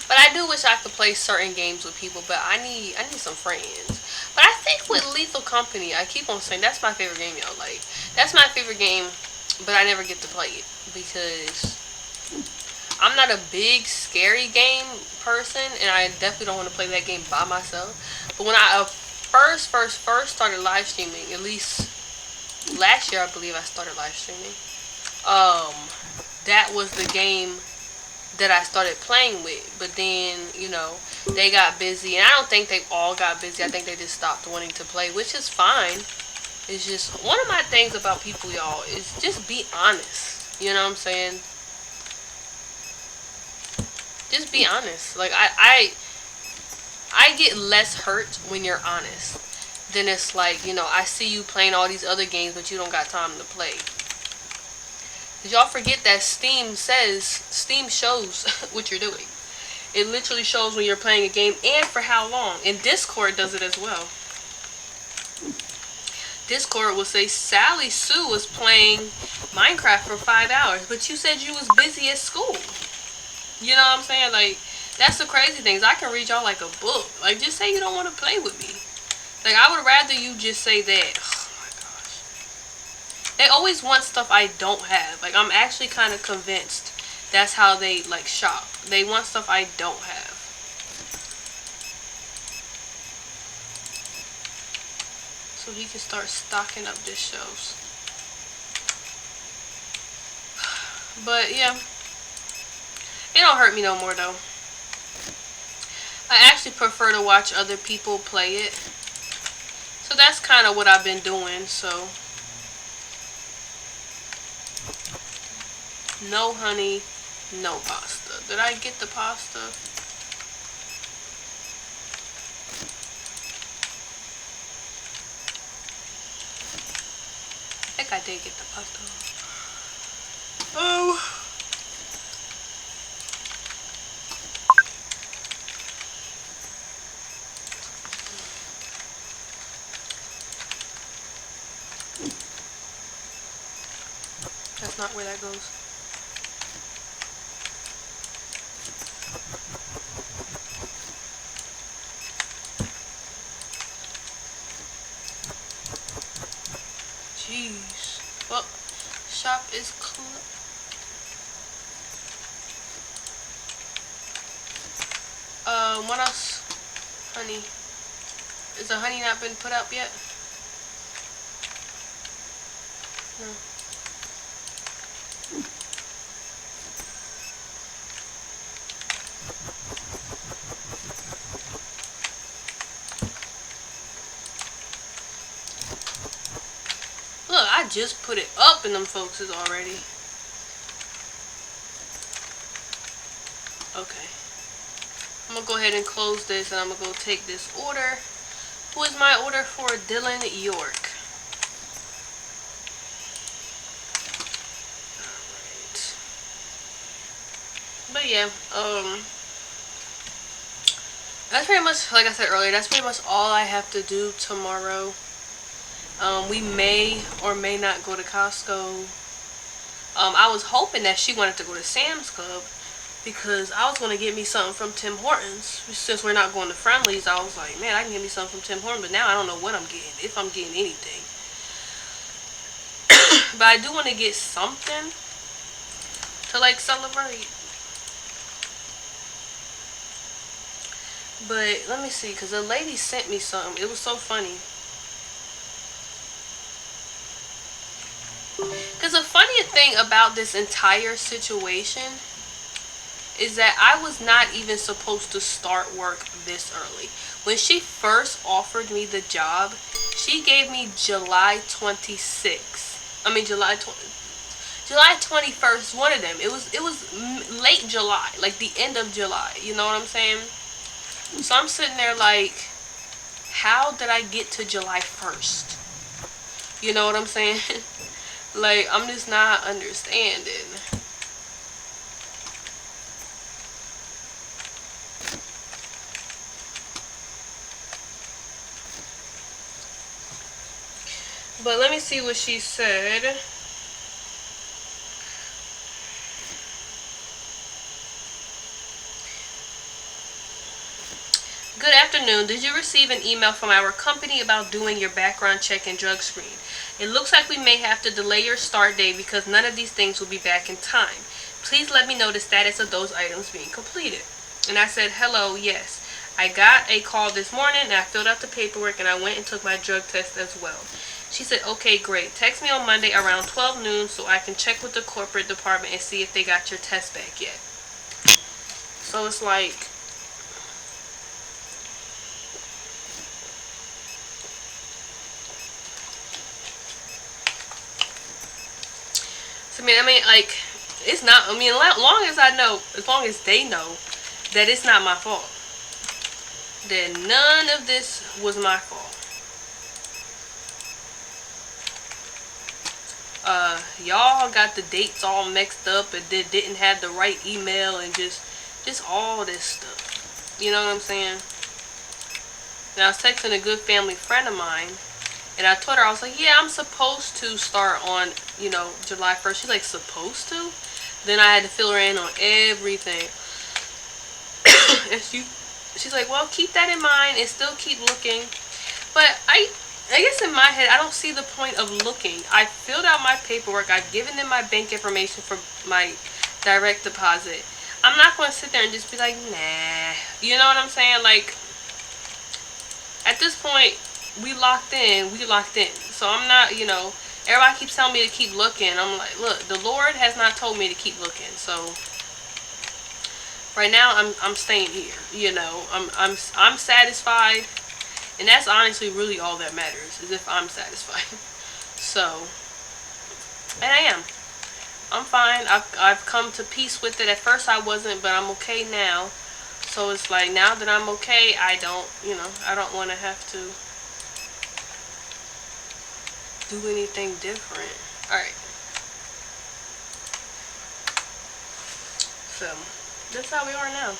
But I do wish I could play certain games with people, but I need some friends. But I think with Lethal Company, I keep on saying that's my favorite game, y'all. Like, that's my favorite game, but I never get to play it because I'm not a big scary game person, and I definitely don't want to play that game by myself. But when I first started live streaming, at least last year I believe I started live streaming. That was the game that I started playing with. But then, you know, they got busy, and I don't think they all got busy. I think they just stopped wanting to play, which is fine. It's just one of my things about people, y'all, is just be honest. You know what I'm saying? Just be honest. Like I get less hurt when you're honest than it's like, you know, I see you playing all these other games but you don't got time to play. Did y'all forget that Steam shows what you're doing? It literally shows when you're playing a game and for how long. And Discord does it as well. Discord will say Sally Sue was playing Minecraft for 5 hours, but you said you was busy at school. You know what I'm saying? Like, that's the crazy things. I can read y'all like a book. Like, just say you don't want to play with me. Like, I would rather you just say that. Oh my gosh. They always want stuff I don't have. Like, I'm actually kind of convinced that's how they, like, shop. They want stuff I don't have. So he can start stocking up this shelves. But yeah, it don't hurt me no more though. I actually prefer to watch other people play it. So that's kind of what I've been doing. So no honey, no pasta. Did I get the pasta? I think I did get the pasta. Oh. That's not where that goes. Jeez. Well, shop is closed. What else? Honey. Is the honey not been put up yet? No. Look, I just put it up and them folks is already. Okay. I'm gonna go ahead and close this and I'm gonna go take this order. Who is my order for? Dylan York. Alright. But yeah, that's pretty much, like I said earlier, that's pretty much all I have to do tomorrow. We may or may not go to Costco. I was hoping that she wanted to go to Sam's Club because I was going to get me something from Tim Hortons. Since we're not going to Friendly's, I was like, man, I can get me something from Tim Hortons, but now I don't know what I'm getting, if I'm getting anything. But I do want to get something to like celebrate. But let me see, because a lady sent me something. It was so funny. Because the funny thing about this entire situation is that I was not even supposed to start work this early. When she first offered me the job, she gave me July 26th. I mean July 21st, one of them. It was late July, like the end of July. You know what I'm saying? So I'm sitting there like, how did I get to July 1st? You know what I'm saying? Like, I'm just not understanding. But let me see what she said. Good afternoon. Did you receive an email from our company about doing your background check and drug screen? It looks like we may have to delay your start date because none of these things will be back in time. Please let me know the status of those items being completed. And I said, hello, yes. I got a call this morning and I filled out the paperwork and I went and took my drug test as well. She said, okay, great. Text me on Monday around 12 noon so I can check with the corporate department and see if they got your test back yet. So it's like, I mean, like, it's not, I mean, as long as I know, as long as they know that it's not my fault, then none of this was my fault. Y'all got the dates all mixed up and didn't have the right email and just all this stuff. You know what I'm saying? And I was texting a good family friend of mine and I told her, I was like, yeah, I'm supposed to start on, you know, July 1st. She's like, supposed to? Then I had to fill her in on everything. And she's like, well, keep that in mind and still keep looking. But I guess in my head, I don't see the point of looking. I filled out my paperwork. I've given them my bank information for my direct deposit. I'm not going to sit there and just be like, nah. You know what I'm saying? Like, at this point, we locked in. So I'm not, you know, Everybody keeps telling me to keep looking. I'm like, look, the Lord has not told me to keep looking. So right now I'm staying here. You know, I'm satisfied, and that's honestly really all that matters, is if I'm satisfied. So, and I am. I'm fine. I've come to peace with it. At first I wasn't, but I'm okay now. So it's like, now that I'm okay, I don't, I don't want to have to do anything different. Alright. So, that's how we are now.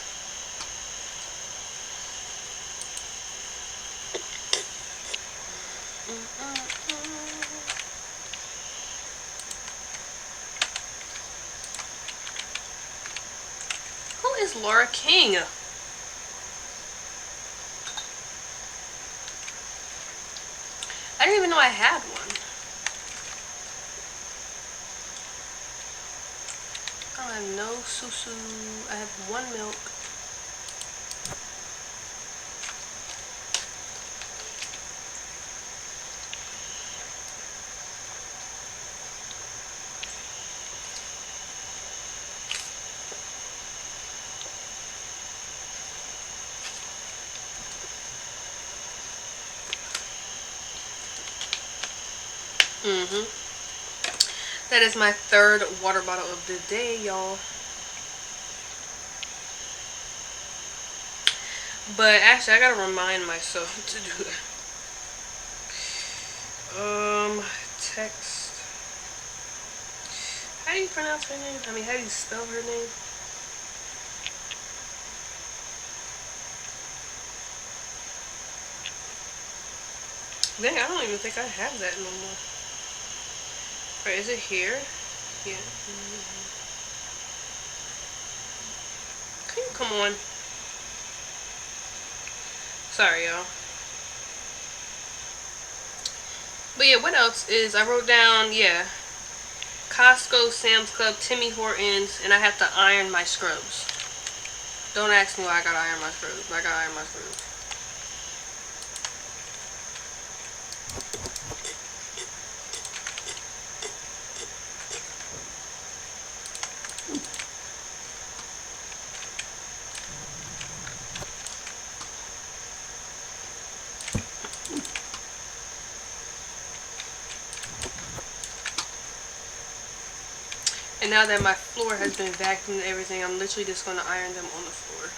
Who is Laura King? I didn't even know I had one. I have no susu. I have one milk. That is my third water bottle of the day, y'all. But actually, I gotta remind myself to do that. Text. How do you pronounce her name? I mean, how do you spell her name? Dang, I don't even think I have that no more. Wait, is it here? Yeah. Can you come on? Sorry, y'all. But yeah, what else is, I wrote down, yeah, Costco, Sam's Club, Timmy Hortons, and I have to iron my scrubs. Don't ask me why I gotta iron my scrubs, but I gotta iron my scrubs. And now that my floor has been vacuumed and everything, I'm literally just going to iron them on the floor.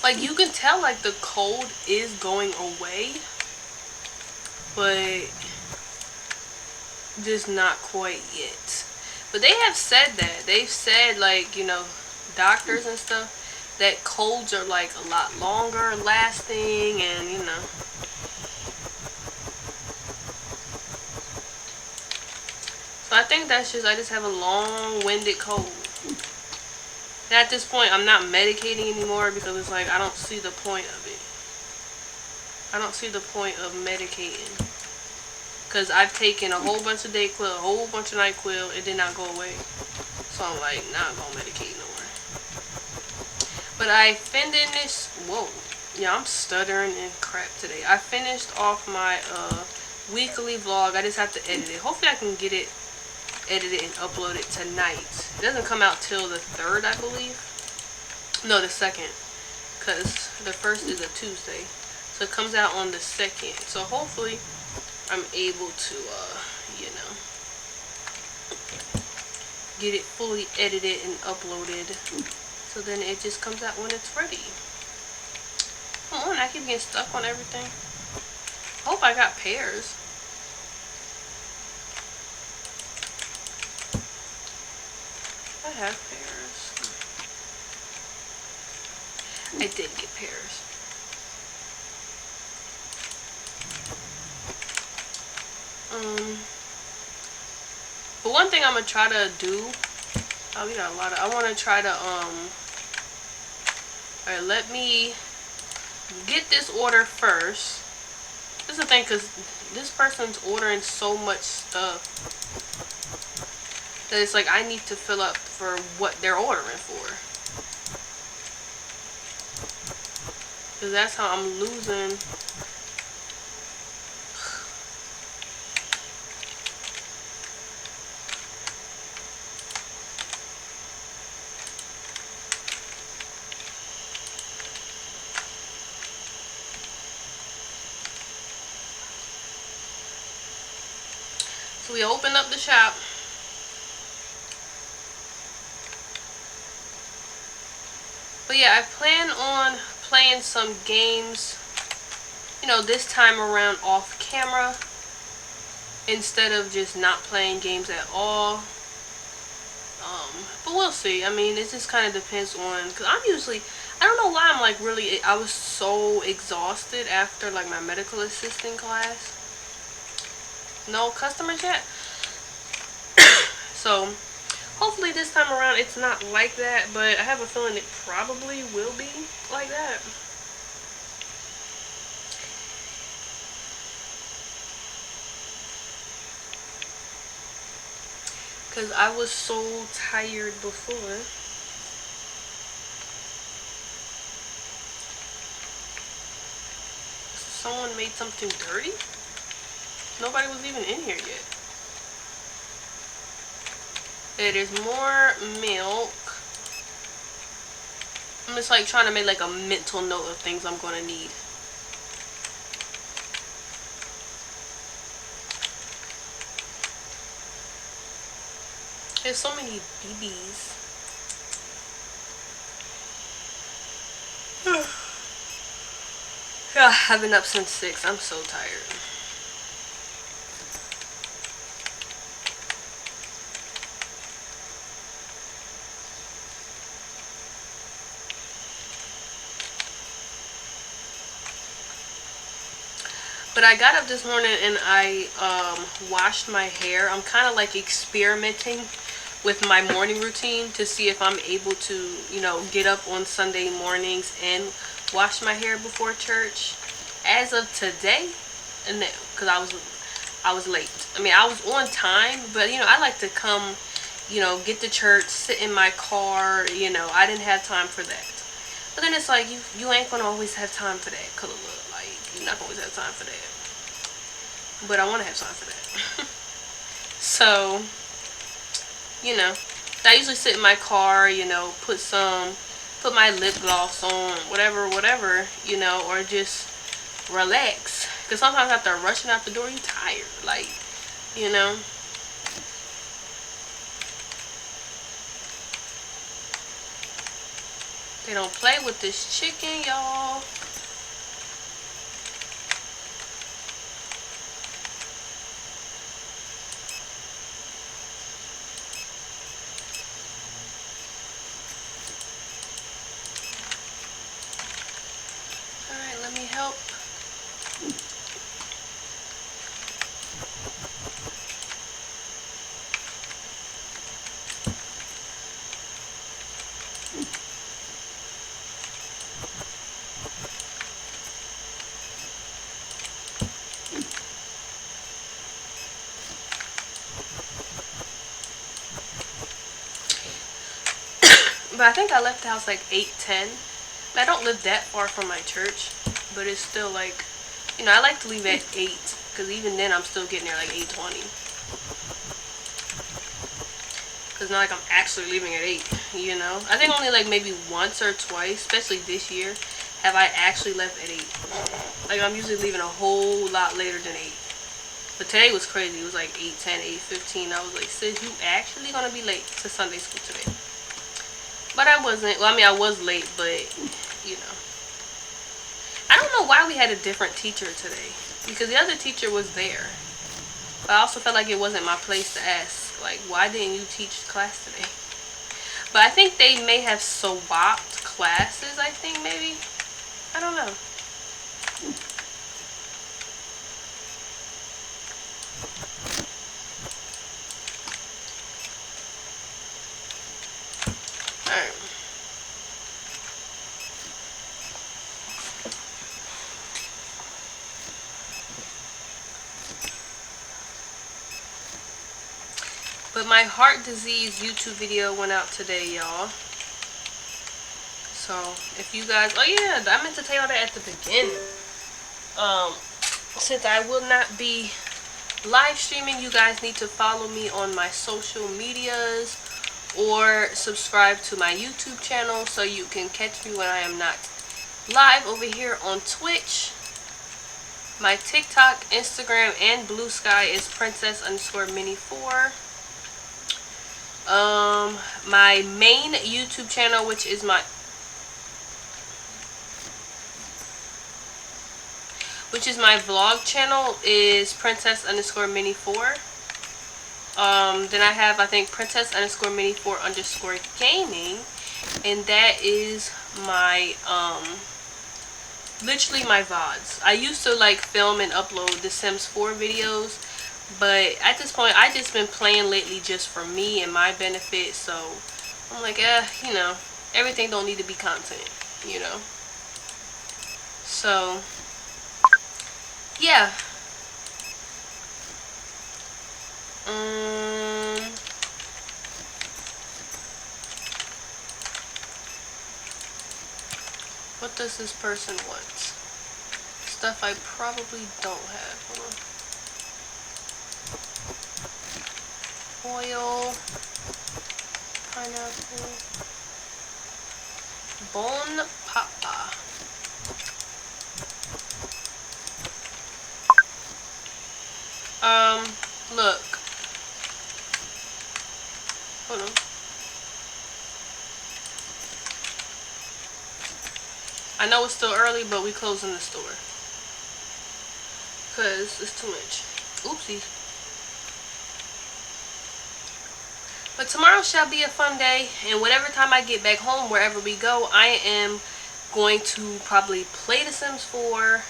Like, you can tell, like, the cold is going away, but just not quite yet. But they have said that. They've said, like, doctors and stuff, that colds are, like, a lot longer lasting, and, So I think that's just, I just have a long-winded cold. And at this point, I'm not medicating anymore because it's like, I don't see the point of it. I don't see the point of medicating. Because I've taken a whole bunch of Dayquil, a whole bunch of NyQuil, it did not go away. So I'm like, not gonna medicate no more. But I finished, whoa. Yeah, I'm stuttering and crap today. I finished off my weekly vlog. I just have to edit it. Hopefully I can get it edited and upload it tonight. It doesn't come out till the 3rd, I believe. No, the 2nd, because the 1st is a Tuesday, so it comes out on the 2nd. So hopefully I'm able to get it fully edited and uploaded, so then it just comes out when it's ready. Come on, I keep getting stuck on everything. Hope I got pears. have pears? I did get pears. But one thing I'm gonna try to do. Oh, we got a lot of. I want to try to Alright, let me get this order first. This is the thing, because this person's ordering so much stuff that it's like I need to fill up for what they're ordering for. Because that's how I'm losing. So we opened up the shop. But yeah, I plan on playing some games, you know, this time around off camera, instead of just not playing games at all. But we'll see. I mean, it just kind of depends on, because I'm usually, I don't know why I'm like really, I was so exhausted after like my medical assisting class. No customers yet. So hopefully this time around it's not like that, but I have a feeling it probably will be like that. Because I was so tired before. Someone made something dirty? Nobody was even in here yet. There's more milk. I'm just like trying to make like a mental note of things I'm gonna need. There's so many BBs. I've been up since 6. I'm so tired. But I got up this morning and I washed my hair. I'm kind of like experimenting with my morning routine to see if I'm able to, you know, get up on Sunday mornings and wash my hair before church. As of today, no, because I was late. I mean, I was on time, but you know, I like to come, you know, get to church, sit in my car. You know, I didn't have time for that. But then it's like you ain't gonna always have time for that, Kula. Like, you're not gonna always have time for that. But I want to have time for that. So, you know, I usually sit in my car, you know, put my lip gloss on, whatever, you know, or just relax. Because sometimes after rushing out the door, you're tired. Like, you know. They don't play with this chicken, y'all. Alright, let me help. But I think I left the house like 8:10. I don't live that far from my church, but it's still like, you know, I like to leave at 8, because even then I'm still getting there like 8:20. Because not like I'm actually leaving at 8, you know. I think only like maybe once or twice, especially this year, have I actually left at 8. Like, I'm usually leaving a whole lot later than 8. But today was crazy. It was like 8:10, 8:15. I was like, sis, you actually gonna be late to Sunday school today? But I wasn't. Well, I mean, I was late, but, you know. I don't know why we had a different teacher today. Because the other teacher was there. But I also felt like it wasn't my place to ask. Like, why didn't you teach class today? But I think they may have swapped classes, I think, maybe. I don't know. Alright. But my heart disease YouTube video went out today, y'all. So, if you guys... Oh, yeah, I meant to tell y'all that at the beginning. Since I will not be live streaming, you guys need to follow me on my social medias or subscribe to my YouTube channel so you can catch me when I am not live over here on Twitch. My TikTok, Instagram, and Blue Sky is princess_mini4. My main YouTube channel, which is my vlog channel, is princess_mini4. Then I have, I think, princess_mini4_gaming, and that is my literally my VODs. I used to like film and upload the Sims 4 videos, but at this point I just been playing lately just for me and my benefit, so I'm like, you know, everything don't need to be content, you know. So yeah. What does this person want? Stuff I probably don't have. Hold on. Oil, pineapple, bon papa. Look. Hold on. I know it's still early, but we closing the store because it's too much. Oopsie. But tomorrow shall be a fun day, and whatever time I get back home, wherever we go, I am going to probably play The Sims 4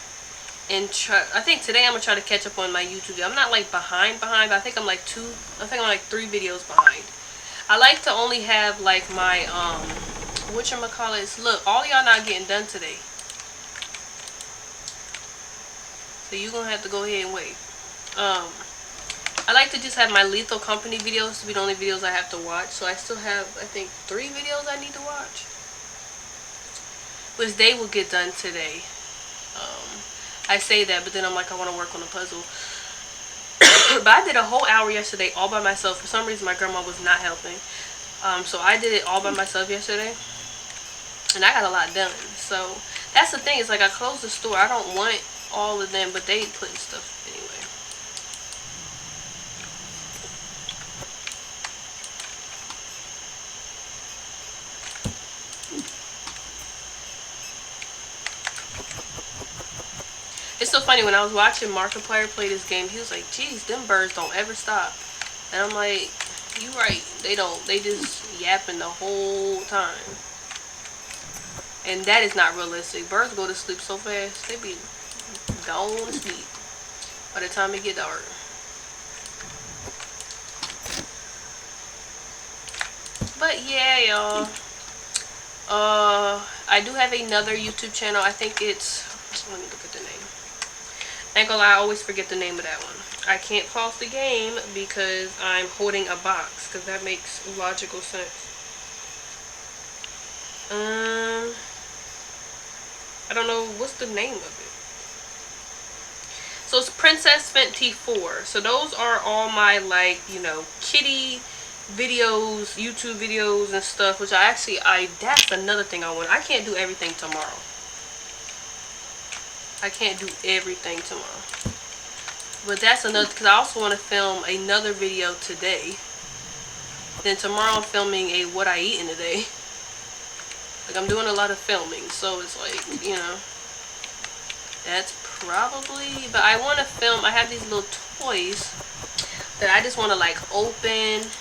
and try. I think today I'm gonna try to catch up on my YouTube video. I'm not like behind, but I think I'm like 3 videos behind. I like to only have like my whatchamacallit. Look, all y'all not getting done today, so you gonna have to go ahead and wait. I like to just have my Lethal Company videos to be the only videos I have to watch. So I still have, I think, 3 videos I need to watch, which they will get done today. I say that, but then I'm like, I want to work on a puzzle. But I did a whole hour yesterday all by myself. For some reason, my grandma was not helping. So I did it all by myself yesterday, and I got a lot done. So that's the thing. It's like I closed the store. I don't want all of them, but they put stuff anyway. It's so funny, when I was watching Markiplier play this game, he was like, geez, them birds don't ever stop. And I'm like, you right, they don't. They just yapping the whole time. And that is not realistic. Birds go to sleep so fast, they be gone to sleep by the time it get dark. But yeah, y'all. I do have another YouTube channel. I think it's, let me look at the name. I ain't gonna lie, I always forget the name of that one. I can't pause the game because I'm holding a box, because that makes logical sense. I don't know what's the name of it. So it's Princess Fenty 4. So those are all my, like, you know, kitty videos, YouTube videos and stuff, which that's another thing I want. I can't do everything tomorrow. I can't do everything tomorrow. But that's another, because I also want to film another video today. Then tomorrow I'm filming a what I eat in a day. Like, I'm doing a lot of filming, so it's like, you know, that's probably, but I want to film, I have these little toys that I just want to like open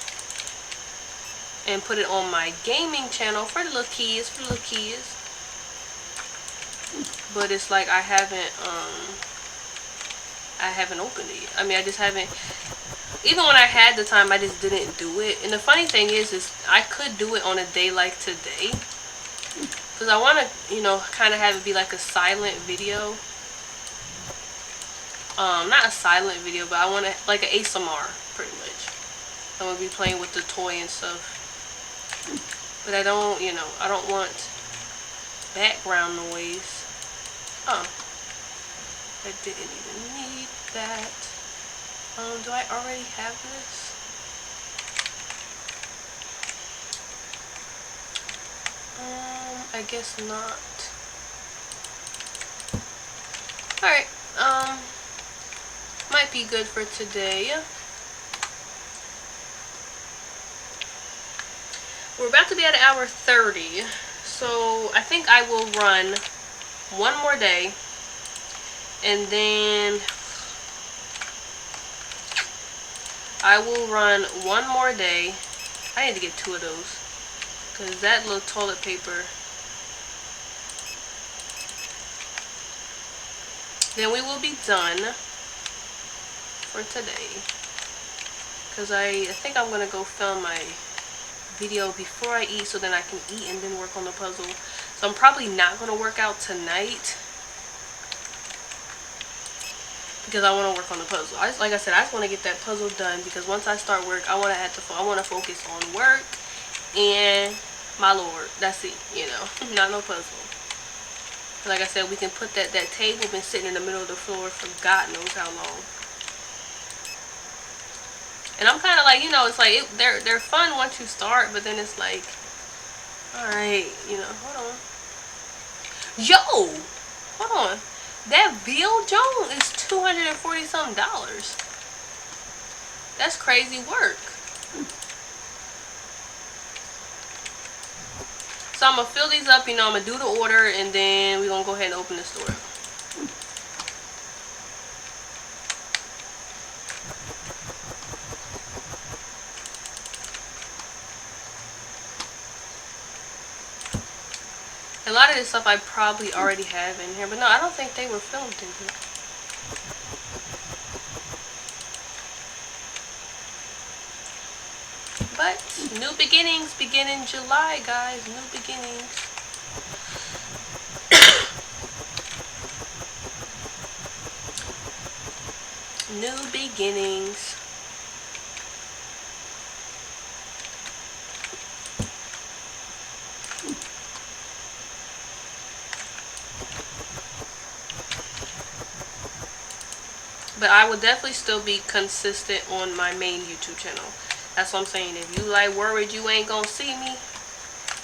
and put it on my gaming channel for the little kids, But it's like I haven't opened it yet. I mean, I just haven't. Even when I had the time, I just didn't do it. And the funny thing is I could do it on a day like today, because I want to, you know, kind of have it be like a silent video. Not a silent video, but I want to, like an ASMR, pretty much. I'm going to be playing with the toy and stuff. But I don't, you know, I don't want background noise. Oh. I didn't even need that. Do I already have this? I guess not. Alright, might be good for today. We're about to be at hour 30, so I think I will run one more day, and then I will run one more day. I need to get 2 of those, because that little toilet paper. Then we will be done for today, because I think I'm going to go film my video before I eat, so then I can eat and then work on the puzzle. So I'm probably not going to work out tonight, because I want to work on the puzzle. Like I said, I just want to get that puzzle done, because once I start work, I want to focus on work and my Lord. That's it, you know. Not no puzzle. Like I said, we can put that table been sitting in the middle of the floor for God knows how long. And I'm kind of like, you know, it's like they're fun once you start, but then it's like, all right, you know, hold on. Yo, hold on. That Veal Jones is $240 something. That's crazy work. So I'm gonna fill these up, you know, I'm gonna do the order, and then we're gonna go ahead and open the store. A lot of this stuff I probably already have in here, but no, I don't think they were filmed in here. But new beginnings begin in July, guys. New beginnings. New beginnings. But I will definitely still be consistent on my main YouTube channel. That's what I'm saying. If you like worried you ain't gonna see me,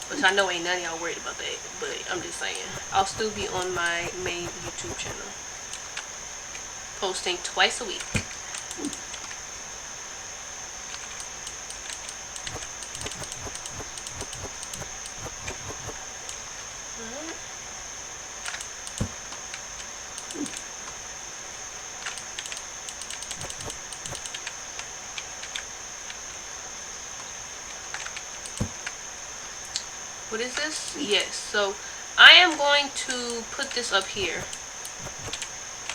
which I know ain't none of y'all worried about that, but I'm just saying, I'll still be on my main YouTube channel, posting twice a week. What is this? Yes, so I am going to put this up here,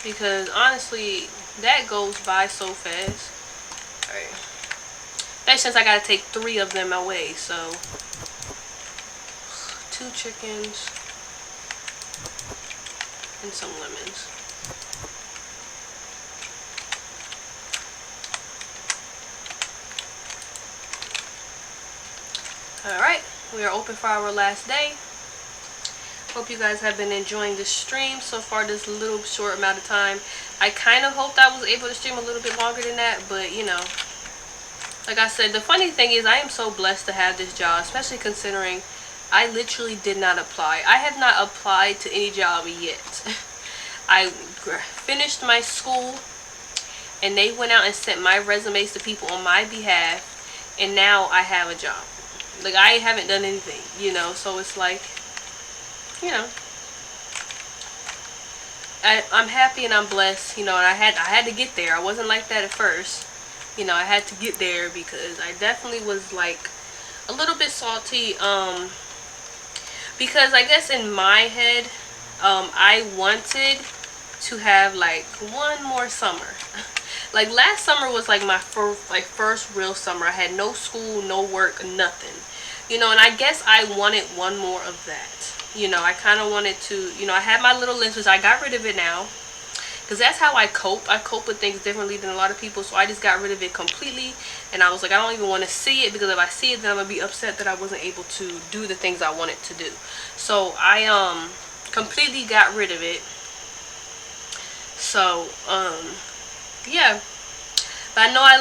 because honestly that goes by so fast. Alright, that's since I gotta take 3 of them away. So 2 chickens and some lemons. Alright, we are open for our last day. Hope you guys have been enjoying this stream so far, this little short amount of time. I kind of hoped I was able to stream a little bit longer than that, but you know, like I said, the funny thing is I am so blessed to have this job, especially considering I literally did not apply. I have not applied to any job yet. I finished my school, and they went out and sent my resumes to people on my behalf, and now I have a job. Like, I haven't done anything, you know, so it's like, you know, I'm happy and I'm blessed, you know, and I had to get there. I wasn't like that at first, you know, I had to get there, because I definitely was like a little bit salty, because I guess in my head, I wanted to have like one more summer. Like last summer was like my first real summer. I had no school, no work, nothing. And I guess I wanted one more of that. I kind of wanted to, I had my little list, which I got rid of it now. Because that's how I cope. I cope with things differently than a lot of people. So I just got rid of it completely. And I was like, I don't even want to see it. Because if I see it, then I'm going to be upset that I wasn't able to do the things I wanted to do. So I completely got rid of it. So, yeah. But I know I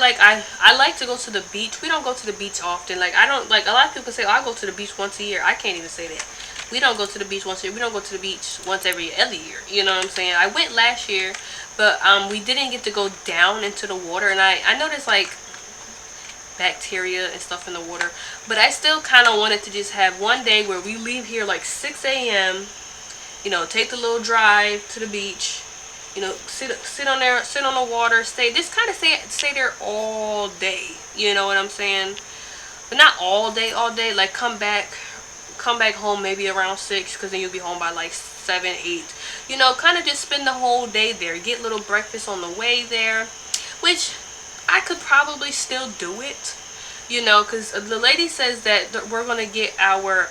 like to go to the beach. We don't go to the beach often. Like, I don't, like, a lot of people say, oh, I go to the beach once a year. I can't even say that. We don't go to the beach once a year. We don't go to the beach once every other year. You know what I'm saying? I went last year, but we didn't get to go down into the water. And I noticed, like, bacteria and stuff in the water. But I still kind of wanted to just have one day where we leave here like 6 a.m., take the little drive to the beach. Sit on there, sit on the water, just kind of stay there all day. You know what I'm saying? But not all day, like come back home maybe around 6, because then you'll be home by like 7, 8. Kind of just spend the whole day there. Get little breakfast on the way there, which I could probably still do it. Because the lady says that we're going to get our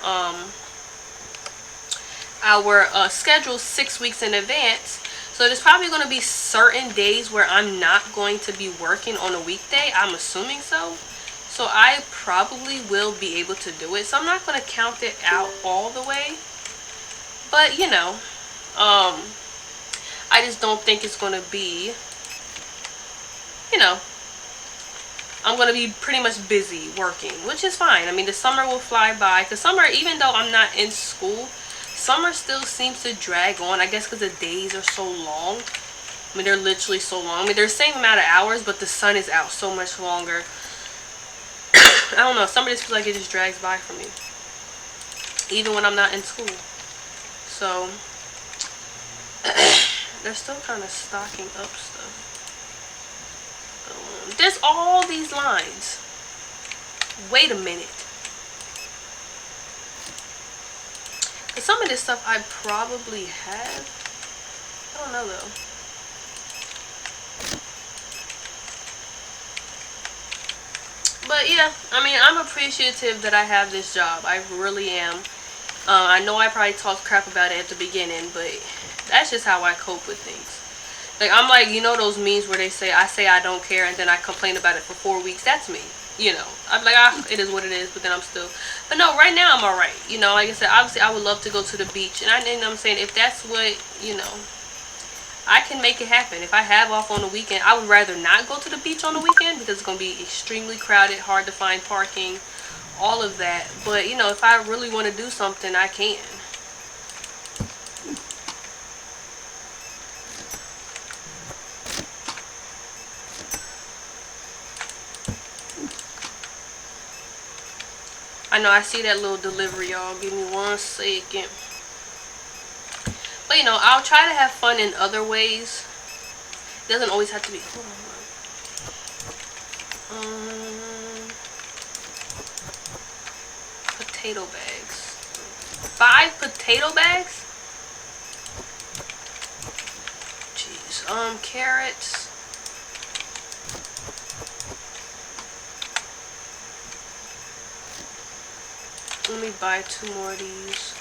schedule 6 weeks in advance. So there's probably going to be certain days where I'm not going to be working on a weekday. I'm assuming so. So I probably will be able to do it. So I'm not going to count it out all the way. But, I just don't think it's going to be, I'm going to be pretty much busy working, which is fine. I mean, the summer will fly by. Because summer, even though I'm not in school, summer still seems to drag on. I guess because the days are so long. I mean, they're literally so long. I mean, they're the same amount of hours, but the sun is out so much longer. I don't know. Summer just feels like it just drags by for me. Even when I'm not in school. So, they're still kind of stocking up stuff. There's all these lines. Wait a minute. Some of this stuff I probably have. I don't know though. But yeah, I mean, I'm appreciative that I have this job. I really am. I know I probably talked crap about it at the beginning, but that's just how I cope with things. Like, I'm like, those memes where they say I don't care, and then I complain about it for 4 weeks. That's me. I'm like, it is what it is, but then I'm still, but no, right now I'm alright. Like I said, obviously I would love to go to the beach, and I'm saying, if that's what, I can make it happen. If I have off on the weekend, I would rather not go to the beach on the weekend, because it's going to be extremely crowded, hard to find parking, all of that. But, if I really want to do something, I can. I know I see that little delivery, y'all. Give me 1 second. But I'll try to have fun in other ways. It doesn't always have to be. Hold on. Potato bags. 5 potato bags? Jeez. Carrots. Let me buy 2 more of these.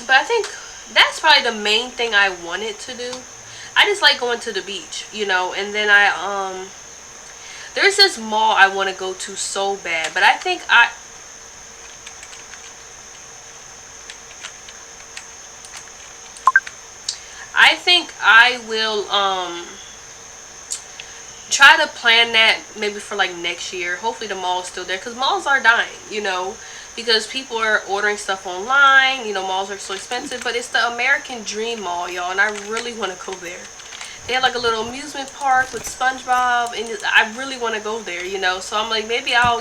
But I think that's probably the main thing I wanted to do. I just like going to the beach, and then there's this mall I want to go to so bad, but I think I will try to plan that maybe for like next year. Hopefully the mall is still there, because malls are dying, because people are ordering stuff online. Malls are so expensive, but it's the American Dream Mall, y'all, and I really want to go there. They have like a little amusement park with SpongeBob, and I really want to go there, so I'm like, maybe I'll,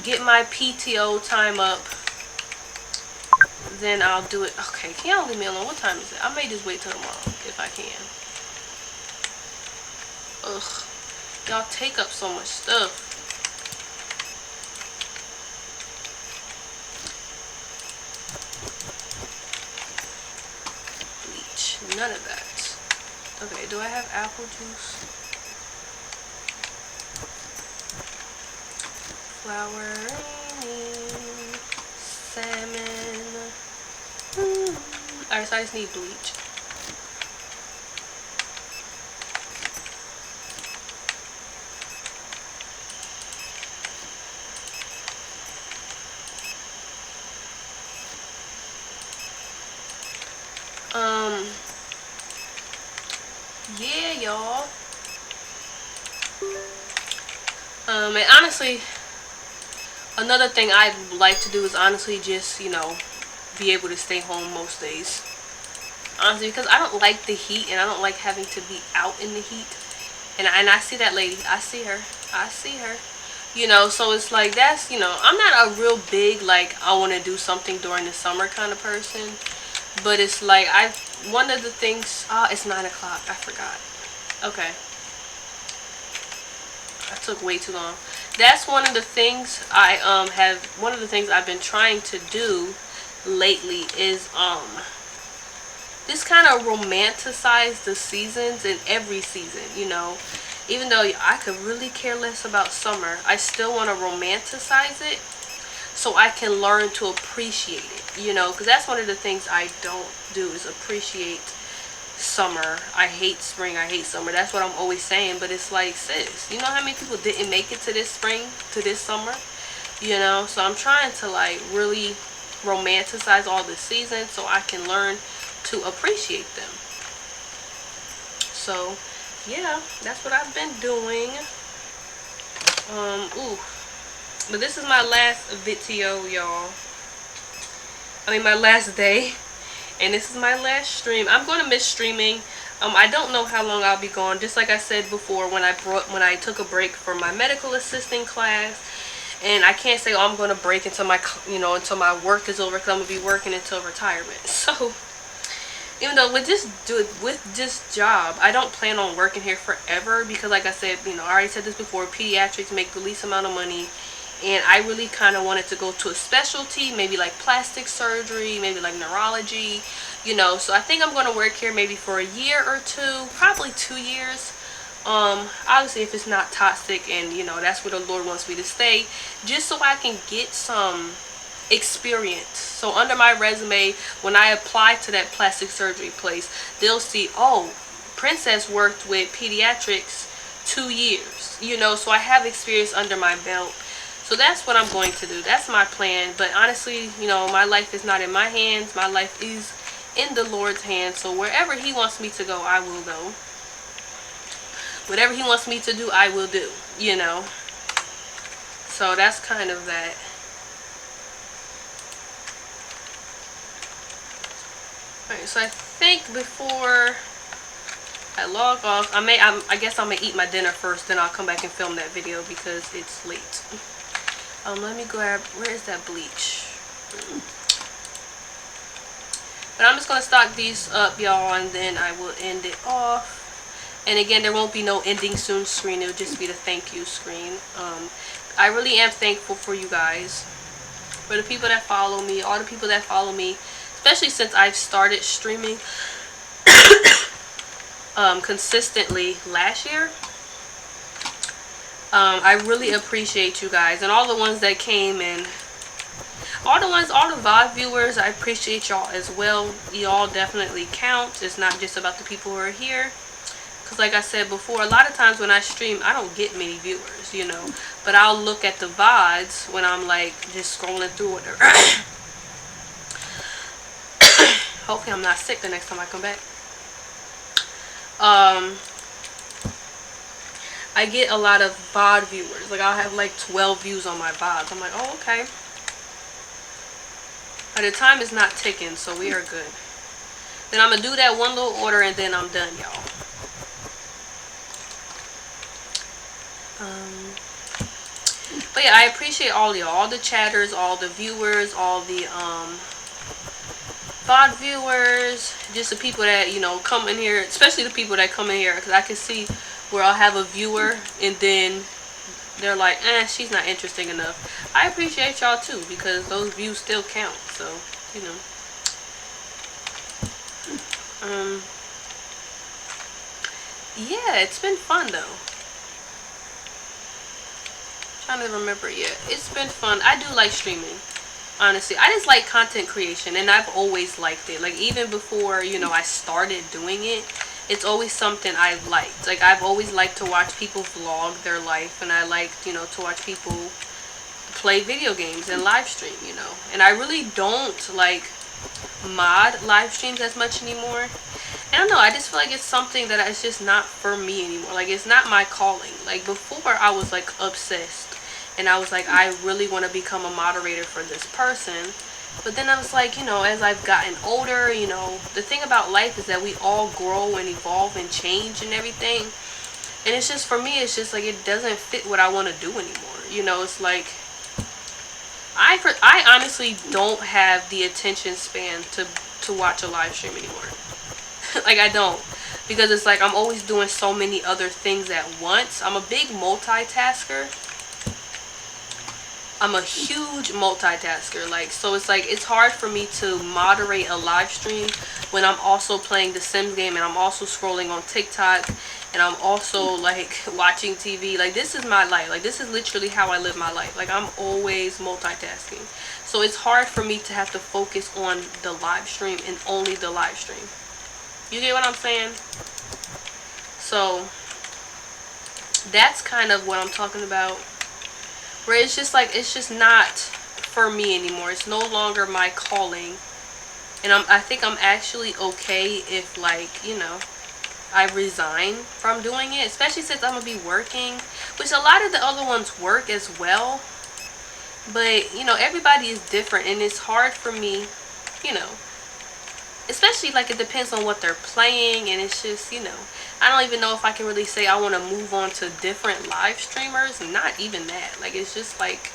get my PTO time up then I'll do it. Okay, can y'all leave me alone? What time is it? I may just wait till tomorrow if I can. Ugh. Y'all take up so much stuff. Bleach. None of that. Okay, do I have apple juice? Flour, salmon. Alright, so I just need bleach. Yeah, y'all. And honestly, another thing I'd like to do is honestly just, you know, be able to stay home most days. Honestly, because I don't like the heat and I don't like having to be out in the heat. And I see that lady. I see her. I see her. You know, so it's like that's, you know, I'm not a real big, like, I want to do something during the summer kind of person. But it's like, one of the things, it's 9 o'clock. I forgot. Okay. I took way too long. That's one of the things one of the things I've been trying to do lately is, this kind of romanticize the seasons in every season, you know. Even though I could really care less about summer, I still want to romanticize it so I can learn to appreciate it, you know, because that's one of the things I don't do is appreciate summer. I hate spring, I hate summer. That's what I'm always saying, but it's like, sis, you know how many people didn't make it to this spring, to this summer, you know? So I'm trying to like really romanticize all the seasons so I can learn to appreciate them. So yeah, that's what I've been doing. Ooh, but this is my last video, y'all. I mean, my last day, and this is my last stream. I'm going to miss streaming. I don't know how long I'll be gone. Just like I said before, when I took a break for my medical assisting class, and I can't say, oh, I'm going to break until my, you know, until my work is over, because I'm going to be working until retirement. So even though with this job, I don't plan on working here forever, because like I said, you know, I already said this before, pediatrics make the least amount of money, and I really kind of wanted to go to a specialty, maybe like plastic surgery, maybe like neurology, you know. So I think I'm going to work here maybe for a year or two, probably 2 years. Obviously if it's not toxic, and you know, that's where the Lord wants me to stay, just so I can get some experience. So under my resume, when I apply to that plastic surgery place, they'll see, oh, Princess worked with pediatrics 2 years, you know, so I have experience under my belt. So that's what I'm going to do. That's my plan. But honestly, you know, my life is not in my hands. My life is in the Lord's hands. So wherever he wants me to go, I will go. Whatever he wants me to do, I will do, you know. So that's kind of that. Alright, so I think before I log off, I guess I'm gonna eat my dinner first, then I'll come back and film that video because it's late. Let me grab, where is that bleach? But I'm just gonna stock these up, y'all, and then I will end it off. And again, there won't be no ending soon screen. It'll just be the thank you screen. I really am thankful for you guys, for the people that follow me, all the people that follow me, especially since I've started streaming consistently last year. I really appreciate you guys, and all the ones that came, and all the VOD viewers, I appreciate y'all as well. Y'all definitely count. It's not just about the people who are here, because like I said before, a lot of times when I stream, I don't get many viewers, you know, but I'll look at the VODs when I'm like just scrolling through whatever. Hopefully I'm not sick the next time I come back. I get a lot of VOD viewers. Like, I'll have like 12 views on my VODs. I'm like, oh, okay. But the time is not ticking, so we are good. Then I'm going to do that one little order, and then I'm done, y'all. But yeah, I appreciate all y'all. All the chatters, all the viewers, all the, VOD viewers, just the people that, you know, come in here, especially the people that come in here, because I can see where I'll have a viewer and then they're like, she's not interesting enough. I appreciate y'all too, because those views still count. So, you know. Yeah, it's been fun though. Trying to remember. Yeah, it's been fun. I do like streaming. Honestly, I just like content creation, and I've always liked it. Like, even before, you know, I started doing it, it's always something I've liked. Like, I've always liked to watch people vlog their life, and I liked, you know, to watch people play video games and live stream, you know. And I really don't like mod live streams as much anymore. I don't know, I just feel like it's something that it's just not for me anymore. Like, it's not my calling. Like, before I was like obsessed, and I was like, I really want to become a moderator for this person. But then I was like, you know, as I've gotten older, you know, the thing about life is that we all grow and evolve and change and everything. And it's just, for me, it's just like, it doesn't fit what I want to do anymore. You know, it's like, I honestly don't have the attention span to watch a live stream anymore. Like, I don't. Because it's like, I'm always doing so many other things at once. I'm a big multitasker. I'm a huge multitasker. Like, so it's like, it's hard for me to moderate a live stream when I'm also playing the Sims game, and I'm also scrolling on TikTok, and I'm also like watching TV. Like, this is my life. Like, this is literally how I live my life. Like, I'm always multitasking. So it's hard for me to have to focus on the live stream and only the live stream. You get what I'm saying? So that's kind of what I'm talking about. Where it's just like, it's just not for me anymore. It's no longer my calling. And I think I'm actually okay if, like, you know, I resign from doing it. Especially since I'm going to be working. Which a lot of the other ones work as well. But, you know, everybody is different. And it's hard for me, you know. Especially, like, it depends on what they're playing. And it's just, you know, I don't even know if I can really say I want to move on to different live streamers. Not even that. Like, it's just like,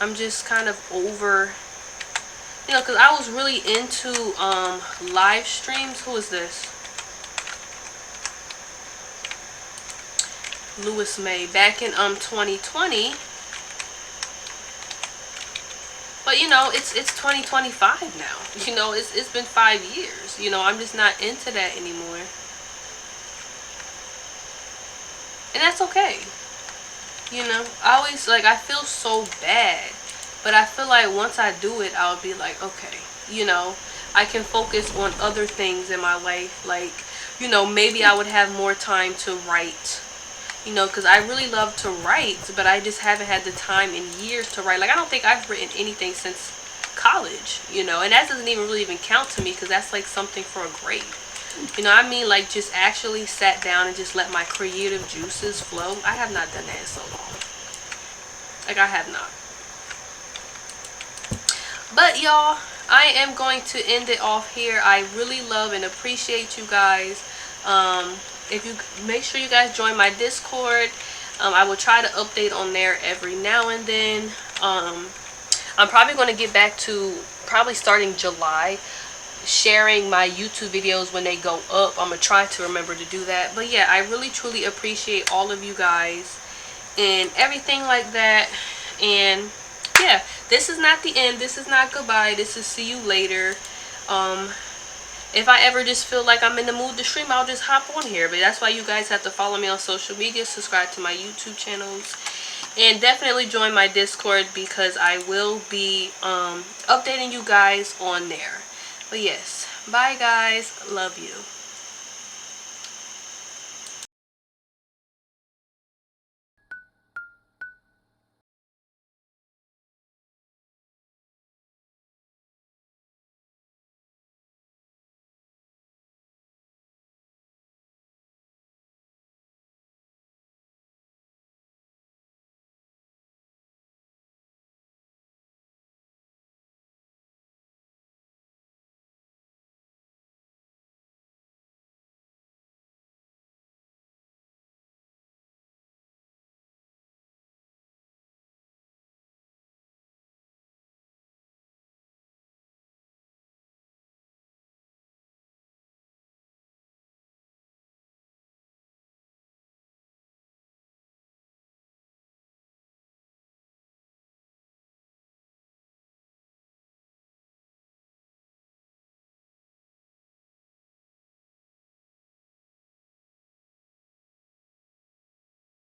I'm just kind of over, you know, because I was really into live streams. Who is this? Louis May. Back in 2020. But, you know, it's 2025 now. You know, it's been 5 years. You know, I'm just not into that anymore. And that's okay. You know, I always, like, I feel so bad. But I feel like once I do it, I'll be like, okay, you know, I can focus on other things in my life. Like, you know, maybe I would have more time to write. You know, because I really love to write, but I just haven't had the time in years to write. Like, I don't think I've written anything since college, you know. And that doesn't even really even count to me, because that's like something for a grade. You know, I mean, like, just actually sat down and just let my creative juices flow. I have not done that in so long. Like, I have not. But, y'all, I am going to end it off here. I really love and appreciate you guys. If you make sure you guys join my Discord, I will try to update on there every now and then. I'm probably going to get back to probably starting July, sharing my YouTube videos when they go up. I'm going to try to remember to do that. But yeah, I really truly appreciate all of you guys and everything like that. And yeah, this is not the end. This is not goodbye. This is see you later. If I ever just feel like I'm in the mood to stream, I'll just hop on here. But that's why you guys have to follow me on social media, subscribe to my YouTube channels, and definitely join my Discord, because I will be updating you guys on there. But yes, bye guys. Love you.